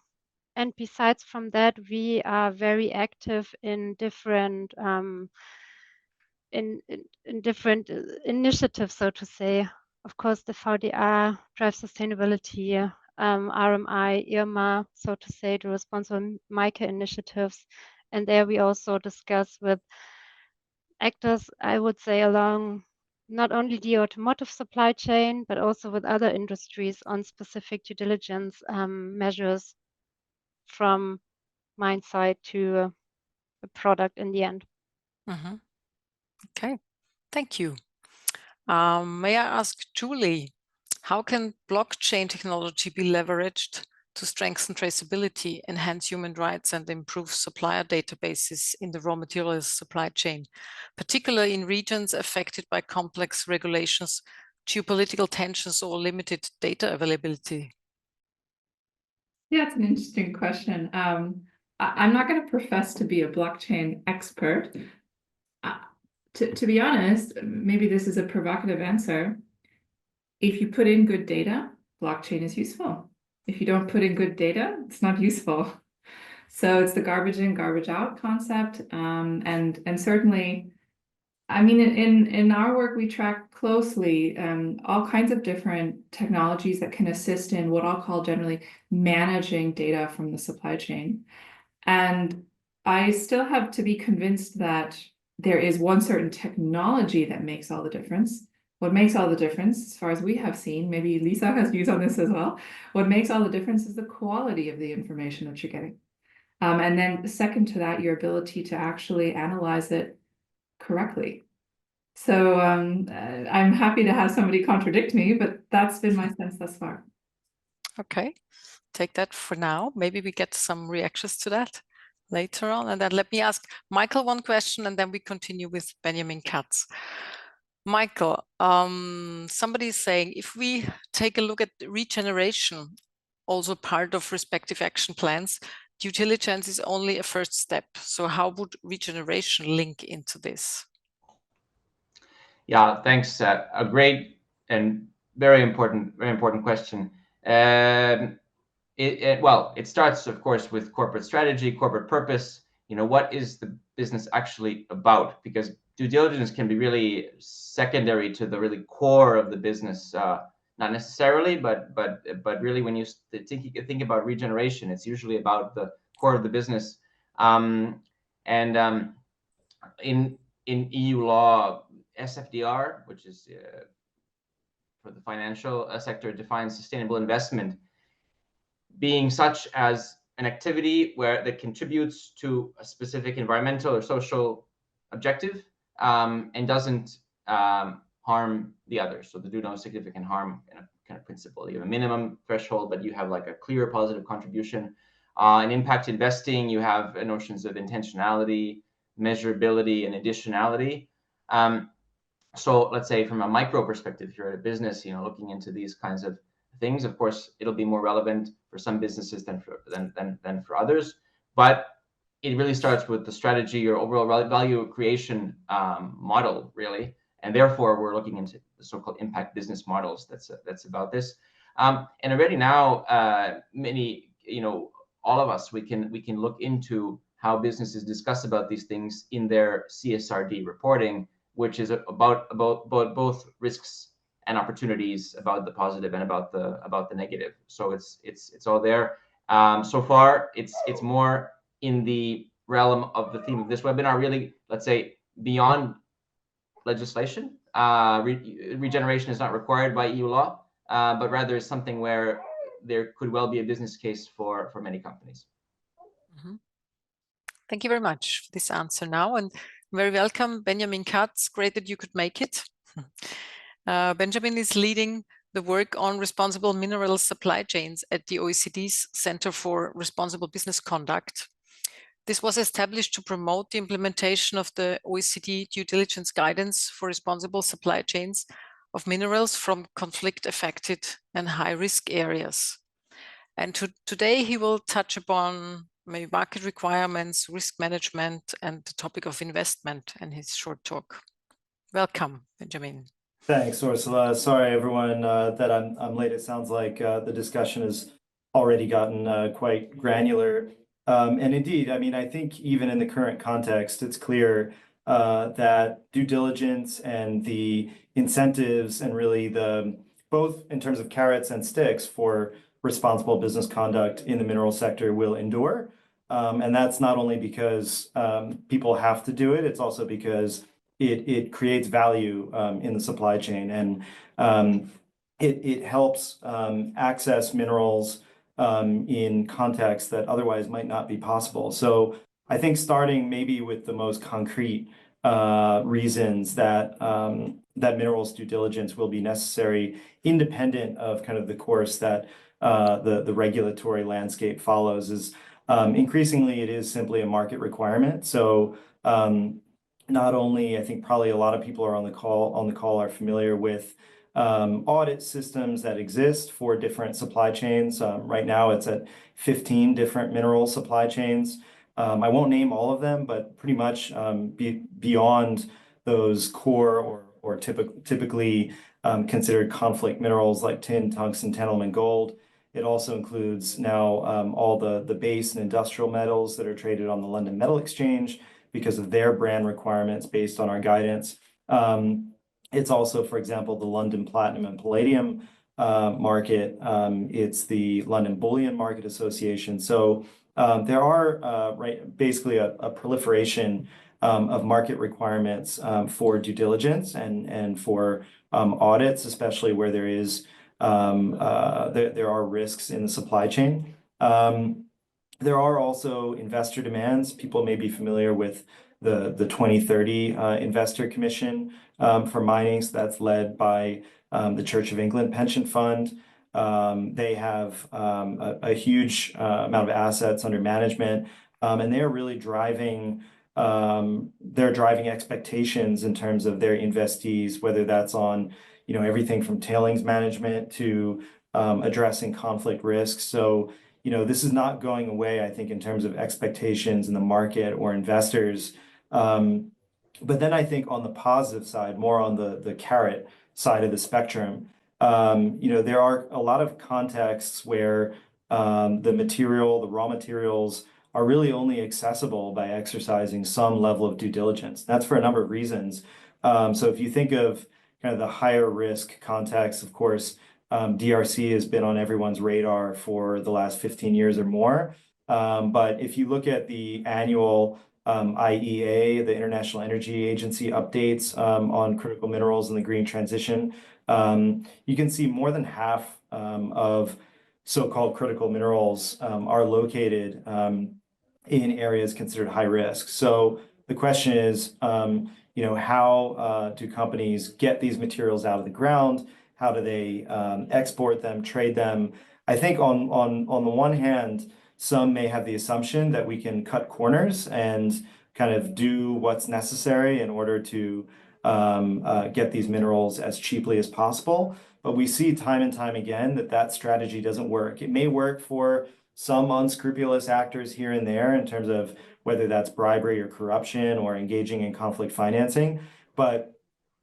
besides from that, we are very active in different in different initiatives, so to say. Of course, the VDR drives sustainability, RMI, IRMA, so to say, the responsible MICA initiatives. And there we also discuss with actors, I would say, along not only the automotive supply chain, but also with other industries on specific due diligence measures from mine side to a product in the end. Okay, thank you. May I ask Julie, how can blockchain technology be leveraged to strengthen traceability, enhance human rights, and improve supplier databases in the raw materials supply chain, particularly in regions affected by complex regulations, geopolitical tensions, or limited data availability? Yeah, it's an interesting question. I'm not going to profess to be a blockchain expert. To be honest, maybe this is a provocative answer. If you put in good data, blockchain is useful. If you don't put in good data, it's not useful. So it's the garbage in, garbage out concept. And certainly, I mean, in our work, we track closely all kinds of different technologies that can assist in what I'll call generally managing data from the supply chain. And I still have to be convinced that there is one certain technology that makes all the difference. What makes all the difference, as far as we have seen, maybe Lisa has views on this as well, what makes all the difference is the quality of the information that you're getting. And then second to that, your ability to actually analyze it correctly. So I'm happy to have somebody contradict me, but that's been my sense thus far. Okay, take that for now. Maybe we get some reactions to that later on. And then let me ask Michael one question, and then we continue with Benjamin Katz. Michael, somebody is saying, if we take a look at regeneration, also part of respective action plans, due diligence is only a first step. So how would regeneration link into this? Yeah, thanks. A great and very important question. It starts, of course, with corporate strategy, corporate purpose. You know, what is the business actually about? Because due diligence can be really secondary to the really core of the business. Not necessarily, but really, when you think about regeneration, it's usually about the core of the business. In EU law, SFDR, which is for the financial sector, defines sustainable investment being such as an activity that contributes to a specific environmental or social objective and doesn't harm the others. So they do no significant harm in a kind of principle. You have a minimum threshold, but you have like a clear positive contribution. In impact investing, you have notions of intentionality, measurability, and additionality. So let's say from a micro perspective, if you're at a business, you know, looking into these kinds of things, of course, it'll be more relevant for some businesses than for others. But it really starts with the strategy or overall value creation model, really. And therefore, we're looking into the so-called impact business models. That's about this. And already now, many, you know, all of us, we can look into how businesses discuss about these things in their CSRD reporting, which is about both risks and opportunities, about the positive and about the negative. So it's all there. So far, it's more in the realm of the theme of this webinar, really, let's say, beyond legislation. Regeneration is not required by EU law, but rather is something where there could well be a business case for many companies. Mm-hmm. Thank you very much for this answer now, and very welcome, Benjamin Katz. Great that you could make it. Benjamin is leading the work on responsible mineral supply chains at the OECD's Center for Responsible Business Conduct. This was established to promote the implementation of the OECD due diligence guidance for responsible supply chains of minerals from conflict-affected and high-risk areas. And today he will touch upon maybe market requirements, risk management, and the topic of investment in his short talk. Welcome, Benjamin. Thanks, Ursula. Sorry, everyone, that I'm late. It sounds like the discussion has already gotten quite granular. And indeed, I mean, I think even in the current context, it's clear that due diligence and the incentives and really both in terms of carrots and sticks for responsible business conduct in the mineral sector will endure. And that's not only because people have to do it, it's also because it creates value in the supply chain, and it helps access minerals in contexts that otherwise might not be possible. So I think starting maybe with the most concrete reasons that that minerals due diligence will be necessary, independent of kind of the course that the regulatory landscape follows, is increasingly it is simply a market requirement. So not only, I think probably a lot of people are on the call are familiar with audit systems that exist for different supply chains. Right now it's at 15 different mineral supply chains. I won't name all of them, but pretty much beyond those core or typically considered conflict minerals like tin, tungsten, tantalum, and gold. It also includes now all the base and industrial metals that are traded on the London Metal Exchange because of their brand requirements based on our guidance. It's also, for example, the London Platinum and Palladium market. It's the London Bullion Market Association. So there are basically a proliferation of market requirements for due diligence and for audits, especially where there is there are risks in the supply chain. There are also investor demands. People may be familiar with the 2030 Investor Commission for mining. So that's led by the Church of England Pension Fund. They have a huge amount of assets under management, and they're really driving expectations in terms of their investees, whether that's on everything from tailings management to addressing conflict risks. So this is not going away, I think, in terms of expectations in the market or investors. But then I think on the positive side, more on the carrot side of the spectrum, there are a lot of contexts where the raw materials are really only accessible by exercising some level of due diligence. That's for a number of reasons. So if you think of kind of the higher risk context, of course, DRC has been on everyone's radar for the last 15 years or more. But if you look at the annual IEA, the International Energy Agency updates on critical minerals and the green transition, you can see more than half of so-called critical minerals are located in areas considered high risk. So the question is, how do companies get these materials out of the ground? How do they export them, trade them? I think on the one hand, some may have the assumption that we can cut corners and kind of do what's necessary in order to get these minerals as cheaply as possible. But we see time and time again that strategy doesn't work. It may work for some unscrupulous actors here and there in terms of whether that's bribery or corruption or engaging in conflict financing. But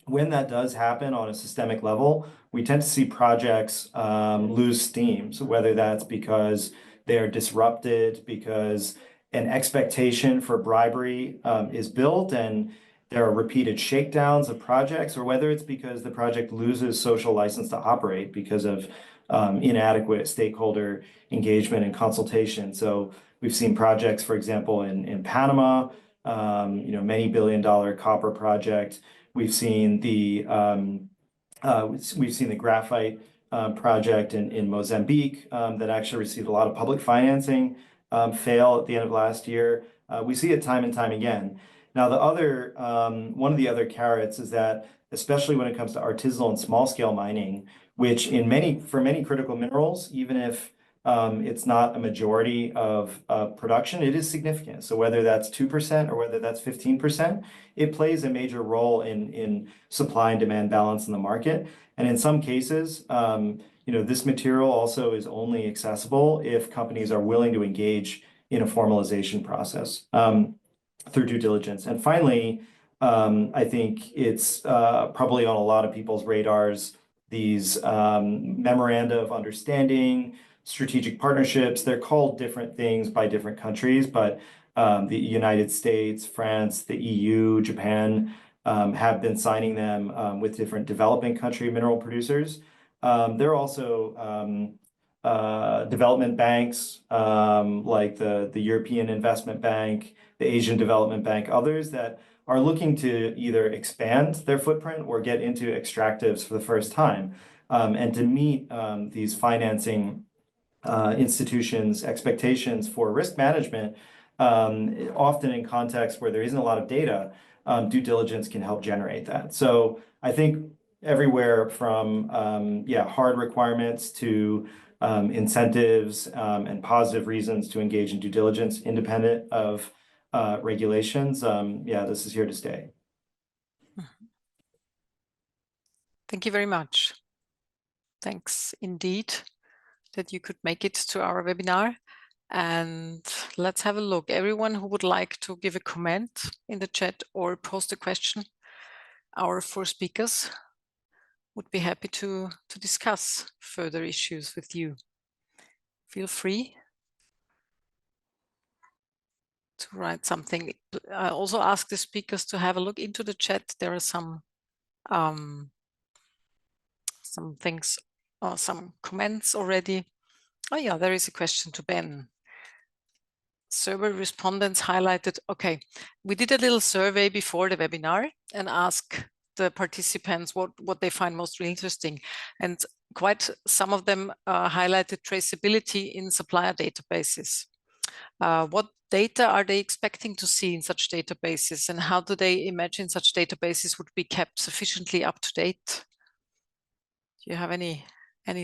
when that does happen on a systemic level, we tend to see projects lose steam. So whether that's because they're disrupted, because an expectation for bribery is built and there are repeated shakedowns of projects, or whether it's because the project loses social license to operate because of inadequate stakeholder engagement and consultation. So we've seen projects, for example, in Panama, many billion-dollar copper project. We've seen the graphite project in Mozambique that actually received a lot of public financing fail at the end of last year. We see it time and time again. Now, one of the other carrots is that, especially when it comes to artisanal and small-scale mining, which for many critical minerals, even if it's not a majority of production, it is significant. So whether that's 2% or whether that's 15%, it plays a major role in supply and demand balance in the market. And in some cases, this material also is only accessible if companies are willing to engage in a formalization process through due diligence. And finally, I think it's probably on a lot of people's radars, these memoranda of understanding, strategic partnerships. They're called different things by different countries, but the United States, France, the EU, Japan have been signing them with different developing country mineral producers. There are also development banks like the European Investment Bank, the Asian Development Bank, others that are looking to either expand their footprint or get into extractives for the first time. And to meet these financing institutions' expectations for risk management, often in contexts where there isn't a lot of data, due diligence can help generate that. So I think everywhere from hard requirements to incentives and positive reasons to engage in due diligence independent of regulations, this is here to stay. Thank you very much. Thanks indeed that you could make it to our webinar. And let's have a look. Everyone who would like to give a comment in the chat or post a question, our 4 speakers would be happy to discuss further issues with you. Feel free to write something. I also ask the speakers to have a look into the chat. There are some things or some comments already. Oh yeah, there is a question to Ben. Survey respondents highlighted, okay, we did a little survey before the webinar and asked the participants what they find most interesting. And quite some of them highlighted traceability in supplier databases. What data are they expecting to see in such databases, and how do they imagine such databases would be kept sufficiently up to date? Do you have any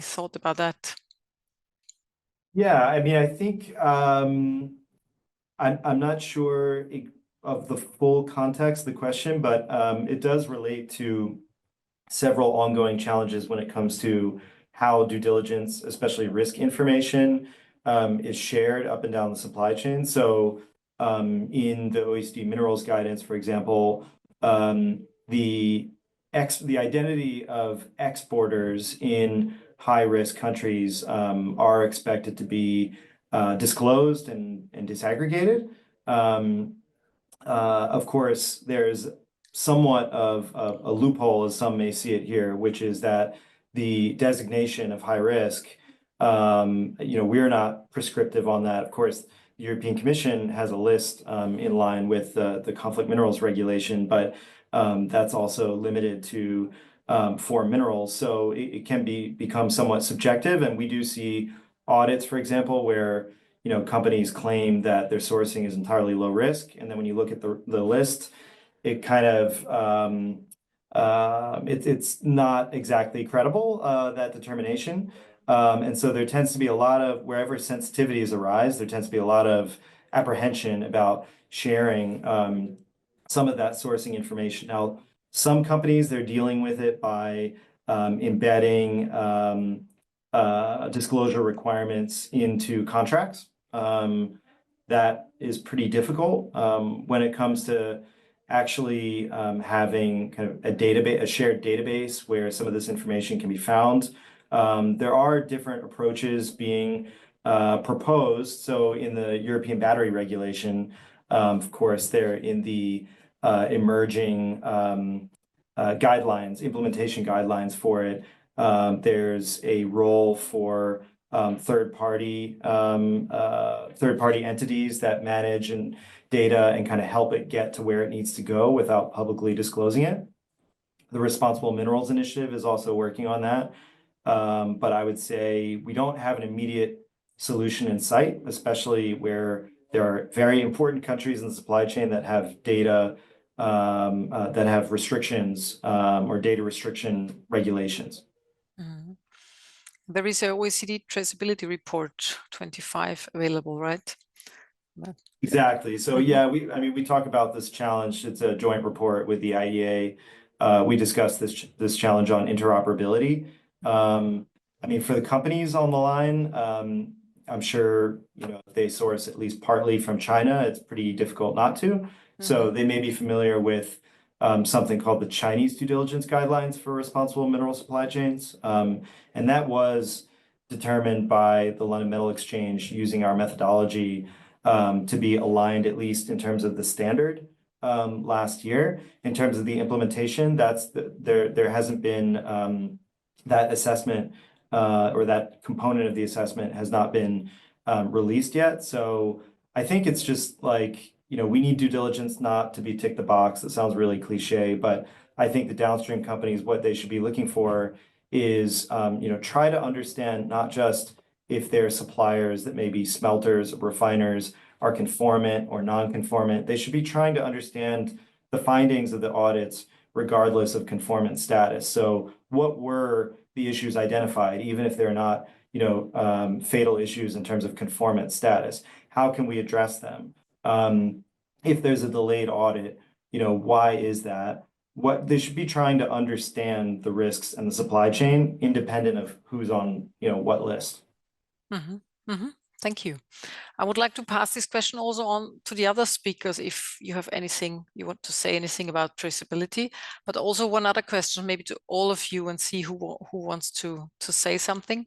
thought about that? Yeah, I mean, I think I'm not sure of the full context of the question, but it does relate to several ongoing challenges when it comes to how due diligence, especially risk information, is shared up and down the supply chain. So in the OECD minerals guidance, for example, the identity of exporters in high-risk countries are expected to be disclosed and disaggregated. Of course, there's somewhat of a loophole, as some may see it here, which is that the designation of high risk, we're not prescriptive on that. Of course, the European Commission has a list in line with the conflict minerals regulation, but that's also limited to foreign minerals. So it can become somewhat subjective, and we do see audits, for example, where companies claim that their sourcing is entirely low risk, and then when you look at the list, it kind of it's not exactly credible, that determination. And so there tends to be a lot of, wherever sensitivities arise, there tends to be a lot of apprehension about sharing some of that sourcing information. Now, some companies, they're dealing with it by embedding disclosure requirements into contracts. That is pretty difficult when it comes to actually having kind of a shared database where some of this information can be found. There are different approaches being proposed. So in the European battery regulation, of course, they're in the emerging guidelines, implementation guidelines for it. There's a role for third-party entities that manage and data and kind of help it get to where it needs to go without publicly disclosing it. The Responsible Minerals Initiative is also working on that. But I would say we don't have an immediate solution in sight, especially where there are very important countries in the supply chain that have data that have restrictions or data restriction regulations. Mm-hmm. There is a OECD traceability report 25 available, right? Exactly. So yeah, we talk about this challenge. It's a joint report with the IEA. We discussed this challenge on interoperability. For the companies on the line, I'm sure if they source at least partly from China, it's pretty difficult not to. Mm-hmm. So they may be familiar with something called the Chinese due diligence guidelines for responsible mineral supply chains, and that was determined by the London Metal Exchange using our methodology to be aligned, at least in terms of the standard last year. In terms of the implementation, there hasn't been that assessment or that component of the assessment has not been released yet. So I think it's just like, we need due diligence not to be tick the box. That sounds really cliche, but I think the downstream companies, what they should be looking for is, try to understand not just if their suppliers that may be smelters or refiners are conformant or non-conformant. They should be trying to understand the findings of the audits regardless of conformant status. So what were the issues identified, even if they're not, fatal issues in terms of conformant status? How can we address them? If there's a delayed audit, why is that? What they should be trying to understand the risks and the supply chain independent of who's on, what list. Mm-hmm. Mm-hmm. Thank you. I would like to pass this question also on to the other speakers if you have anything you want to say, anything about traceability, but also one other question maybe to all of you and see who wants to say something.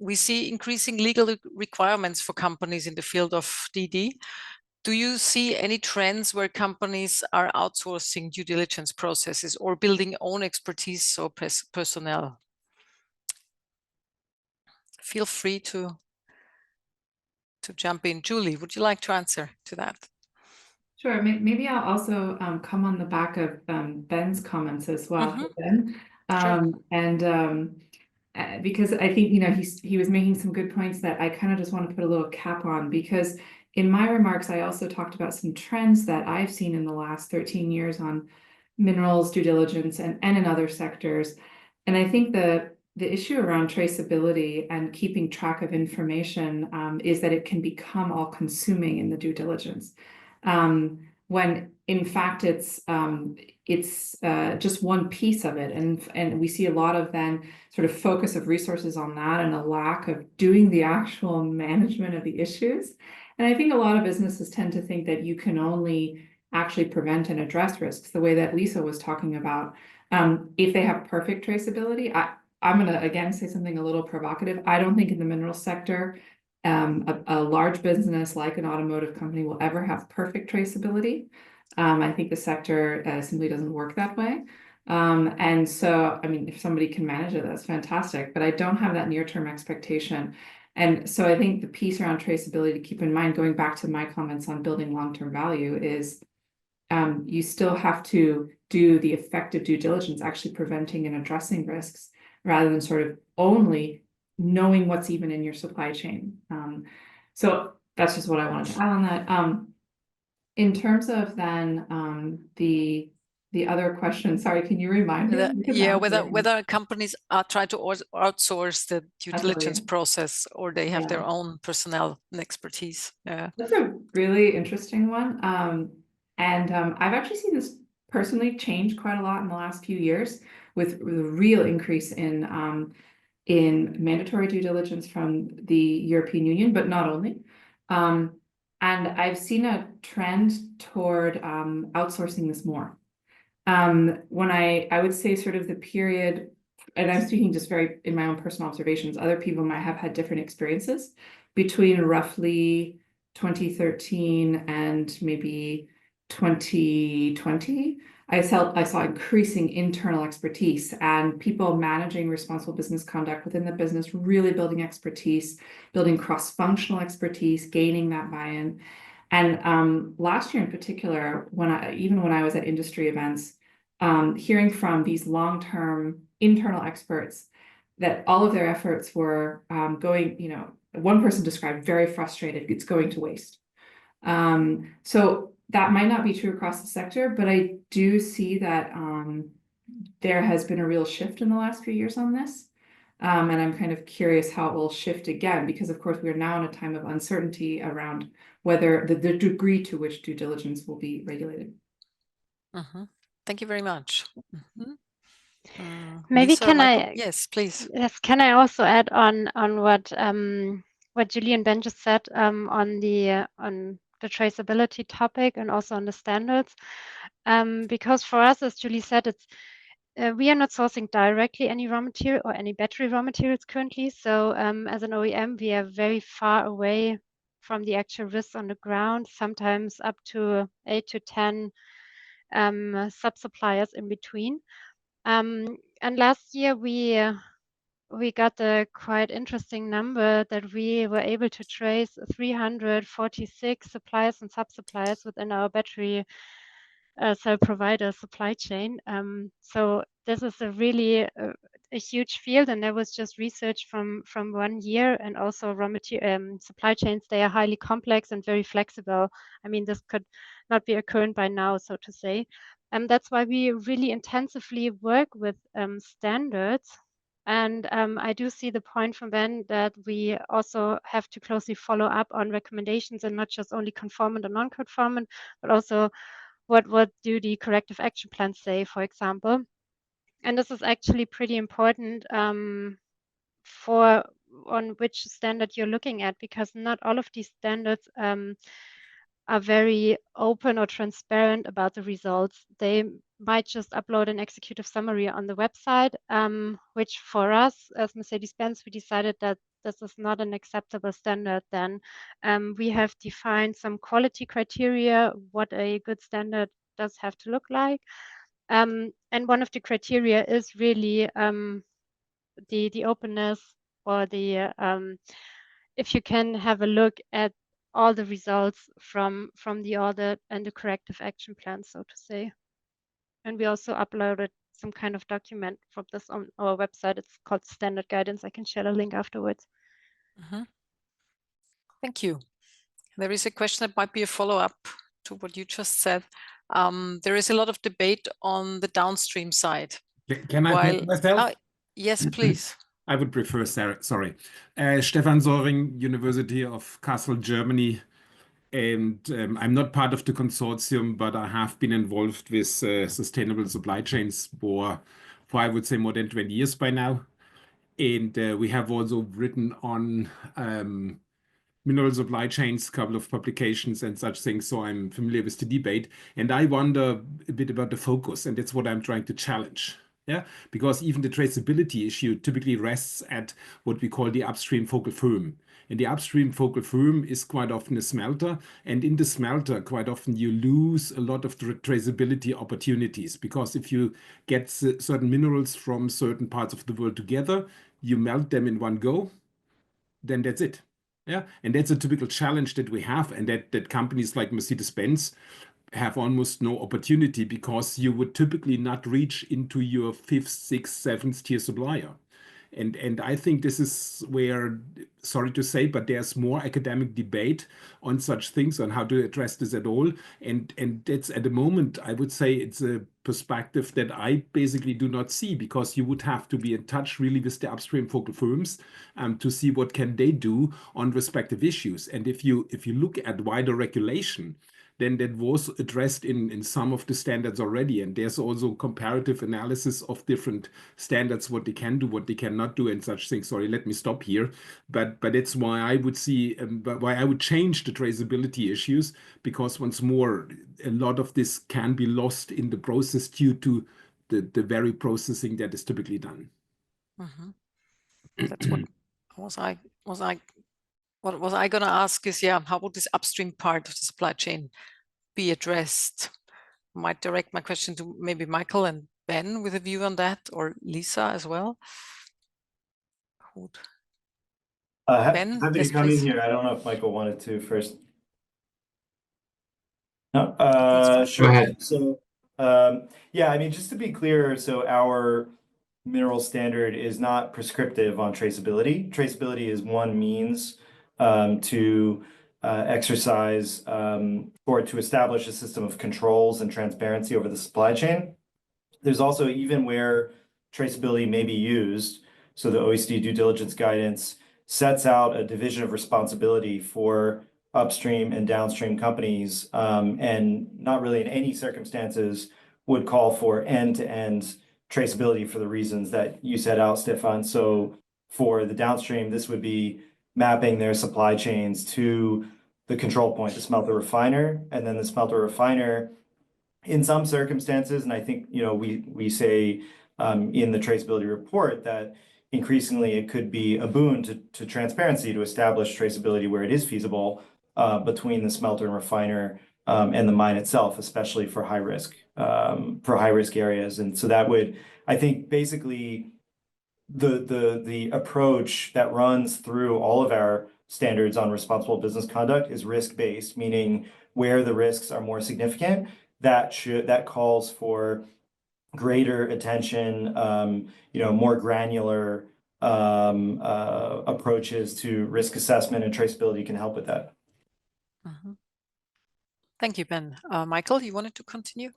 We see increasing legal requirements for companies in the field of DD. Do you see any trends where companies are outsourcing due diligence processes or building own expertise or personnel? Feel free to jump in. Julie, would you like to answer to that? Sure. Maybe I'll also come on the back of Ben's comments as well. Mm-hmm. Ben. Because I think, he was making some good points that I kind of just want to put a little cap on, because in my remarks, I also talked about some trends that I've seen in the last 13 years on minerals due diligence and in other sectors. And I think the issue around traceability and keeping track of information is that it can become all consuming in the due diligence. When in fact it's just one piece of it, and we see a lot of then sort of focus of resources on that and a lack of doing the actual management of the issues. And I think a lot of businesses tend to think that you can only actually prevent and address risks the way that Lisa was talking about. If they have perfect traceability, I'm going to again say something a little provocative. I don't think in the mineral sector a large business like an automotive company will ever have perfect traceability. I think the sector simply doesn't work that way. And so, I mean, if somebody can manage it, that's fantastic, but I don't have that near-term expectation. And so I think the piece around traceability to keep in mind, going back to my comments on building long-term value, is you still have to do the effective due diligence, actually preventing and addressing risks, rather than sort of only knowing what's even in your supply chain. So that's just what I wanted to add on that. In terms of then the other question, sorry, can you remind me? Yeah, whether companies are trying to outsource the due diligence process, or they have their own personnel and expertise. Yeah, that's a really interesting one. And I've actually seen this personally change quite a lot in the last few years, with a real increase in mandatory due diligence from the European Union, but not only. And I've seen a trend toward outsourcing this more. When I would say sort of the period, and I'm speaking just very in my own personal observations, other people might have had different experiences, between roughly 2013 and maybe 2020. I saw increasing internal expertise and people managing responsible business conduct within the business, really building expertise, building cross-functional expertise, gaining that buy-in. And last year in particular, even when I was at industry events, hearing from these long-term internal experts that all of their efforts were going, one person described very frustrated, it's going to waste. So that might not be true across the sector, but I do see that there has been a real shift in the last few years on this. And I'm kind of curious how it will shift again, because of course we are now in a time of uncertainty around whether the degree to which due diligence will be regulated. Thank you very much. Maybe Lisa, can I? Yes, please. Yes, can I also add on what Julie and Ben just said on the traceability topic and also on the standards, because for us, as Julie said, it's we are not sourcing directly any raw material or any battery raw materials currently. So as an OEM, we are very far away from the actual risks on the ground, sometimes up to 8 to 10 sub-suppliers in between. And last year we got a quite interesting number that we were able to trace 346 suppliers and sub-suppliers within our battery cell provider supply chain. So this is a really a huge field, and there was just research from 1 year, and also raw material supply chains, they are highly complex and very flexible. I mean, this could not be occurring by now, so to say. And that's why we really intensively work with standards. And I do see the point from Ben that we also have to closely follow up on recommendations, and not just only conformant or non-conformant, but also what do the corrective action plans say, for example. And this is actually pretty important for on which standard you're looking at, because not all of these standards are very open or transparent about the results. They might just upload an executive summary on the website, which for us as Mercedes-Benz, we decided that this is not an acceptable standard then. We have defined some quality criteria, what a good standard does have to look like. And one of the criteria is really the openness, or the if you can have a look at all the results from the audit and the corrective action plan, so to say. And we also uploaded some kind of document from this on our website. It's called Standard Guidance. I can share a link afterwards. Thank you. There is a question that might be a follow-up to what you just said. There is a lot of debate on the downstream side. Can I take myself? Yes, please. I would prefer Sarah, sorry. Stefan Soring, University of Kassel, Germany. And I'm not part of the consortium, but I have been involved with sustainable supply chains for I would say more than 20 years by now. And we have also written on mineral supply chains, a couple of publications and such things. So I'm familiar with the debate. And I wonder a bit about the focus, and that's what I'm trying to challenge. Yeah, because even the traceability issue typically rests at what we call the upstream focal firm. And the upstream focal firm is quite often a smelter. And in the smelter, quite often you lose a lot of traceability opportunities, because if you get certain minerals from certain parts of the world together, you melt them in one go, then that's it. Yeah, and that's a typical challenge that we have, and that companies like Mercedes-Benz have almost no opportunity, because you would typically not reach into your 5th, 6th, 7th tier supplier. And I think this is where, sorry to say, but there's more academic debate on such things, on how to address this at all. And that's, at the moment, I would say it's a perspective that I basically do not see, because you would have to be in touch really with the upstream focal firms to see what can they do on respective issues. And if you look at wider regulation, then that was addressed in some of the standards already. And there's also comparative analysis of different standards, what they can do, what they cannot do, and such things. Sorry, let me stop here. But that's why I would see, why I would change the traceability issues, because once more, a lot of this can be lost in the process due to the very processing that is typically done. That's what was I going to ask is, yeah, how would this upstream part of the supply chain be addressed? I might direct my question to maybe Michael and Ben with a view on that, or Lisa as well. Ben, happy yes, to come please. in here. I don't know if Michael wanted to first. No, sure. Go ahead. So, yeah, I mean, just to be clear, so our mineral standard is not prescriptive on traceability. Traceability is one means to exercise or to establish a system of controls and transparency over the supply chain. There's also, even where traceability may be used, so the OECD due diligence guidance sets out a division of responsibility for upstream and downstream companies, and not really in any circumstances would call for end-to-end traceability for the reasons that you set out, Stefan. So for the downstream, this would be mapping their supply chains to the control point, the smelter refiner, and then the smelter refiner, in some circumstances, and I think, you know, we say in the traceability report that increasingly it could be a boon to transparency to establish traceability where it is feasible between the smelter and refiner and the mine itself, especially for high risk areas. And so that would, I think, basically the approach that runs through all of our standards on responsible business conduct is risk-based, meaning where the risks are more significant, that calls for greater attention, more granular approaches to risk assessment and traceability can help with that. Thank you, Ben. Michael, you wanted to continue?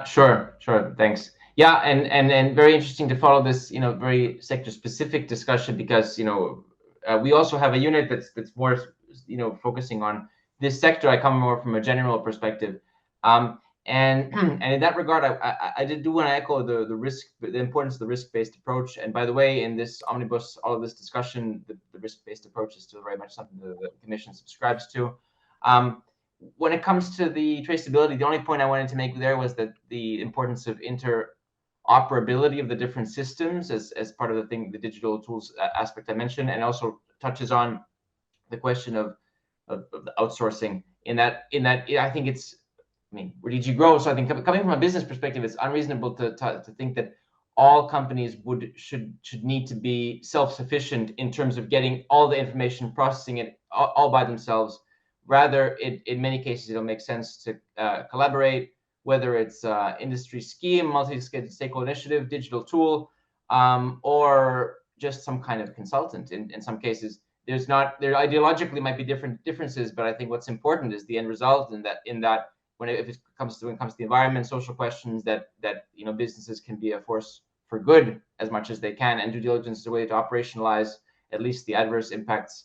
Sure, thanks. Yeah, and very interesting to follow this, very sector-specific discussion, because we also have a unit that's more, focusing on this sector. I come more from a general perspective, and in that regard, I do want to echo the importance of the risk-based approach. And by the way, in this omnibus, all of this discussion, the risk-based approach is still very much something the Commission subscribes to. When it comes to the traceability, the only point I wanted to make there was that the importance of interoperability of the different systems as part of the digital tools aspect I mentioned, and also touches on the question of the outsourcing. In that, I think where did you grow? So I think coming from a business perspective, it's unreasonable to think that all companies should need to be self-sufficient in terms of getting all the information, processing it all by themselves. Rather, in many cases, it'll make sense to collaborate, whether it's industry scheme, multi-stakeholder initiative, digital tool, or just some kind of consultant. In some cases, there ideologically might be differences, but I think what's important is the end result, in that when it comes to the environment, social questions, that businesses can be a force for good as much as they can, and due diligence is a way to operationalize at least the adverse impacts.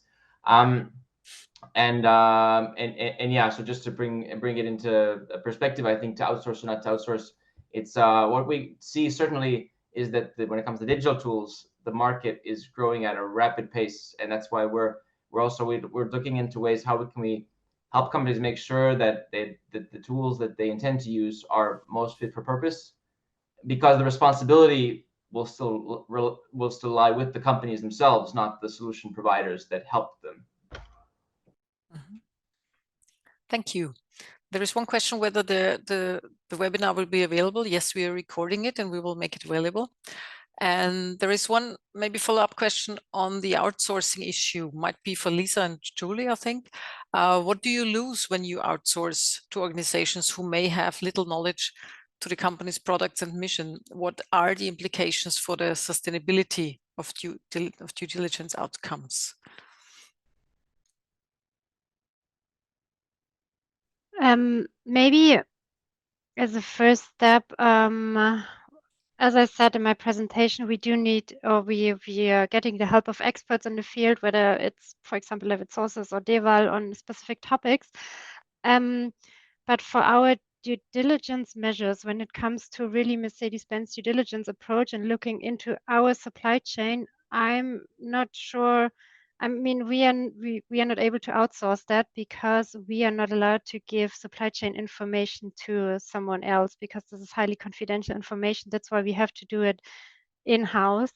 And yeah, so just to bring it into a perspective, I think to outsource or not to outsource, it's what we see certainly is that when it comes to digital tools, the market is growing at a rapid pace, and that's why we're looking into ways how can we help companies make sure that the tools that they intend to use are most fit for purpose, because the responsibility will still lie with the companies themselves, not the solution providers that help them. Thank you. There is one question whether the webinar will be available. Yes, we are recording it and we will make it available. And there is one maybe follow-up question on the outsourcing issue, might be for Lisa and Julie, I think. What do you lose when you outsource to organizations who may have little knowledge to the company's products and mission? What are the implications for the sustainability of due diligence outcomes? Maybe as a first step, as I said in my presentation, we do need, or we are getting the help of experts in the field, whether it's, for example, Levin Sources or Deval on specific topics. But for our due diligence measures, when it comes to really Mercedes-Benz due diligence approach and looking into our supply chain, I'm not sure. I mean, we are not able to outsource that because we are not allowed to give supply chain information to someone else, because this is highly confidential information. That's why we have to do it in-house.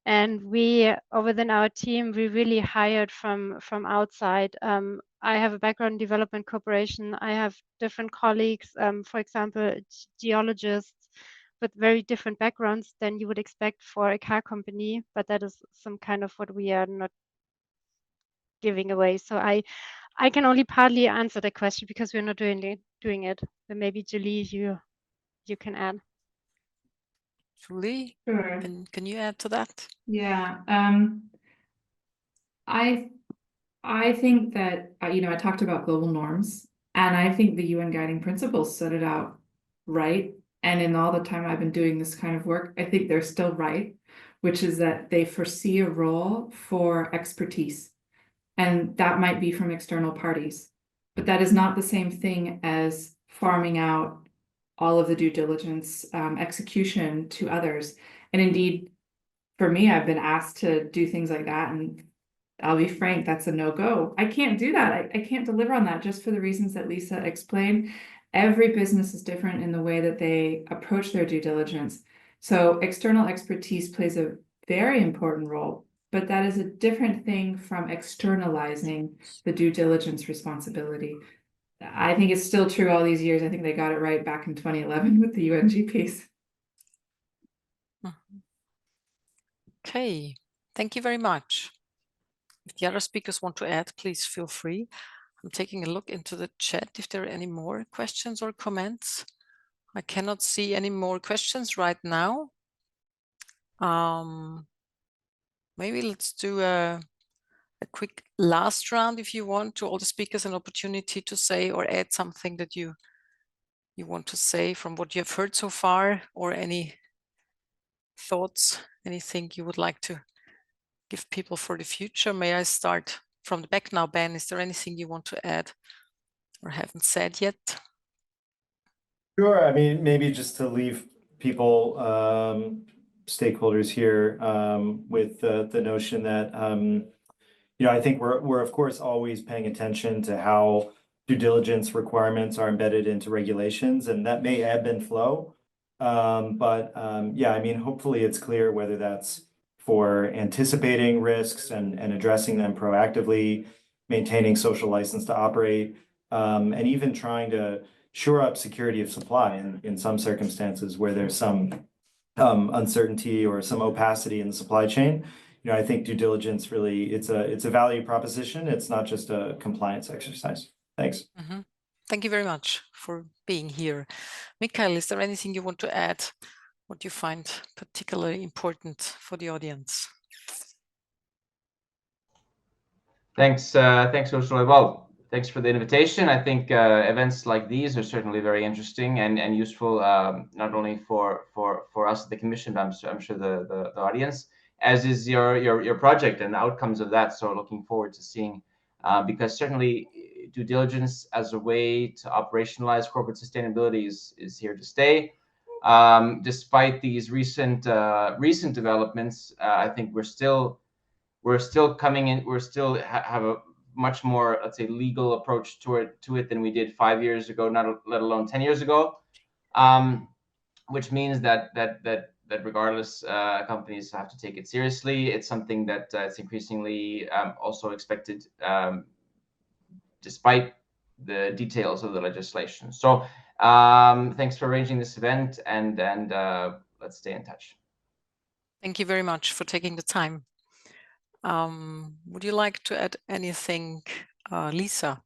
And within our team, we really hired from outside. I have a background in development cooperation. I have different colleagues, for example, geologists with very different backgrounds than you would expect for a car company, but that is some kind of what we are not giving away. So I can only partly answer the question because we're not doing it. But maybe Julie, you can add. Julie, Sure. Can you add to that? Yeah. I think that I talked about global norms, and I think the UN guiding principles set it out right. And in all the time I've been doing this kind of work, I think they're still right, which is that they foresee a role for expertise. And that might be from external parties, but that is not the same thing as farming out all of the due diligence execution to others. And indeed, for me, I've been asked to do things like that, and I'll be frank, that's a no-go. I can't do that. I can't deliver on that, just for the reasons that Lisa explained. Every business is different in the way that they approach their due diligence. So external expertise plays a very important role, but that is a different thing from externalizing the due diligence responsibility. I think it's still true all these years. I think they got it right back in 2011 with the UNG piece. Okay, thank you very much. If the other speakers want to add, please feel free. I'm taking a look into the chat if there are any more questions or comments. I cannot see any more questions right now. Maybe let's do a quick last round if you want, to all the speakers an opportunity to say or add something that you want to say from what you have heard so far, or any thoughts, anything you would like to give people for the future. May I start from the back now, Ben? Is there anything you want to add or haven't said yet? Sure. I mean, maybe just to leave people, stakeholders here, with the notion that, you know, I think we're of course always paying attention to how due diligence requirements are embedded into regulations, and that may ebb and flow. Yeah, I mean, hopefully it's clear whether that's for anticipating risks and addressing them proactively, maintaining social license to operate, and even trying to shore up security of supply in some circumstances where there's some uncertainty or some opacity in the supply chain. You know, I think due diligence really, it's a value proposition. It's not just a compliance exercise. Thanks. Mm-hmm. Thank you very much for being here. Michael, is there anything you want to add? What you find particularly important for the audience? Thanks, Ursula. Well, thanks for the invitation. I think events like these are certainly very interesting and useful, not only for us at the Commission, but I'm sure the audience, as is your project and the outcomes of that. So looking forward to seeing, because certainly due diligence as a way to operationalize corporate sustainability is here to stay. Despite these recent developments, I think we're still coming in. We're still have a much more, let's say, legal approach to it than we did 5 years ago, let alone 10 years ago, which means that regardless, companies have to take it seriously. It's something that it's increasingly also expected, despite the details of the legislation. So thanks for arranging this event, and let's stay in touch. Thank you very much for taking the time. Would you like to add anything, Lisa?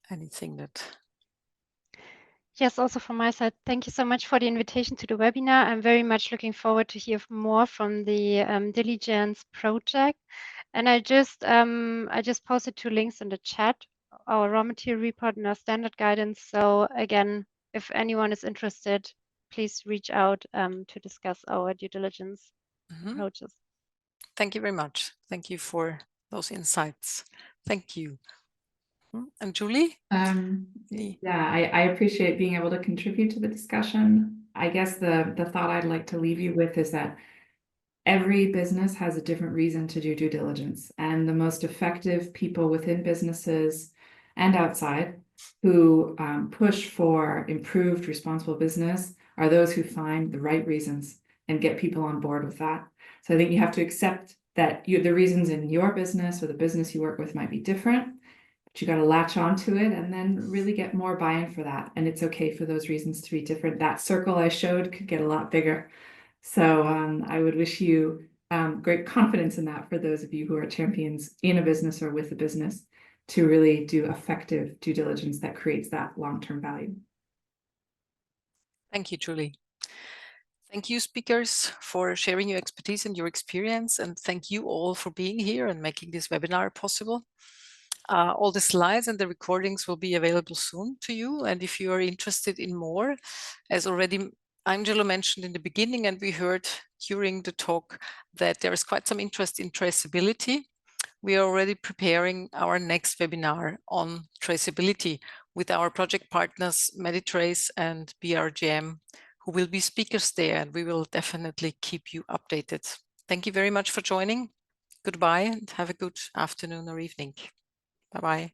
Anything that... Yes, also from my side, thank you so much for the invitation to the webinar. I'm very much looking forward to hear more from the Diligence project. And I just posted 2 links in the chat, our raw material report and our standard guidance. So again, if anyone is interested, please reach out to discuss our due diligence approaches. Thank you very much. Thank you for those insights. Thank you. And Julie? Yeah, I appreciate being able to contribute to the discussion. I guess the thought I'd like to leave you with is that every business has a different reason to do due diligence, and the most effective people within businesses and outside who push for improved responsible business are those who find the right reasons and get people on board with that. So I think you have to accept that the reasons in your business or the business you work with might be different, but you got to latch onto it and then really get more buy-in for that. And it's okay for those reasons to be different. That circle I showed could get a lot bigger. So I would wish you great confidence in that for those of you who are champions in a business or with a business to really do effective due diligence that creates that long-term value. Thank you, Julie. Thank you, speakers, for sharing your expertise and your experience. And thank you all for being here and making this webinar possible. All the slides and the recordings will be available soon to you. And if you are interested in more, as already Angelo mentioned in the beginning, and we heard during the talk, that there is quite some interest in traceability. We are already preparing our next webinar on traceability with our project partners, Meditrace and BRGM, who will be speakers there, and we will definitely keep you updated. Thank you very much for joining. Goodbye, and have a good afternoon or evening. Bye-bye.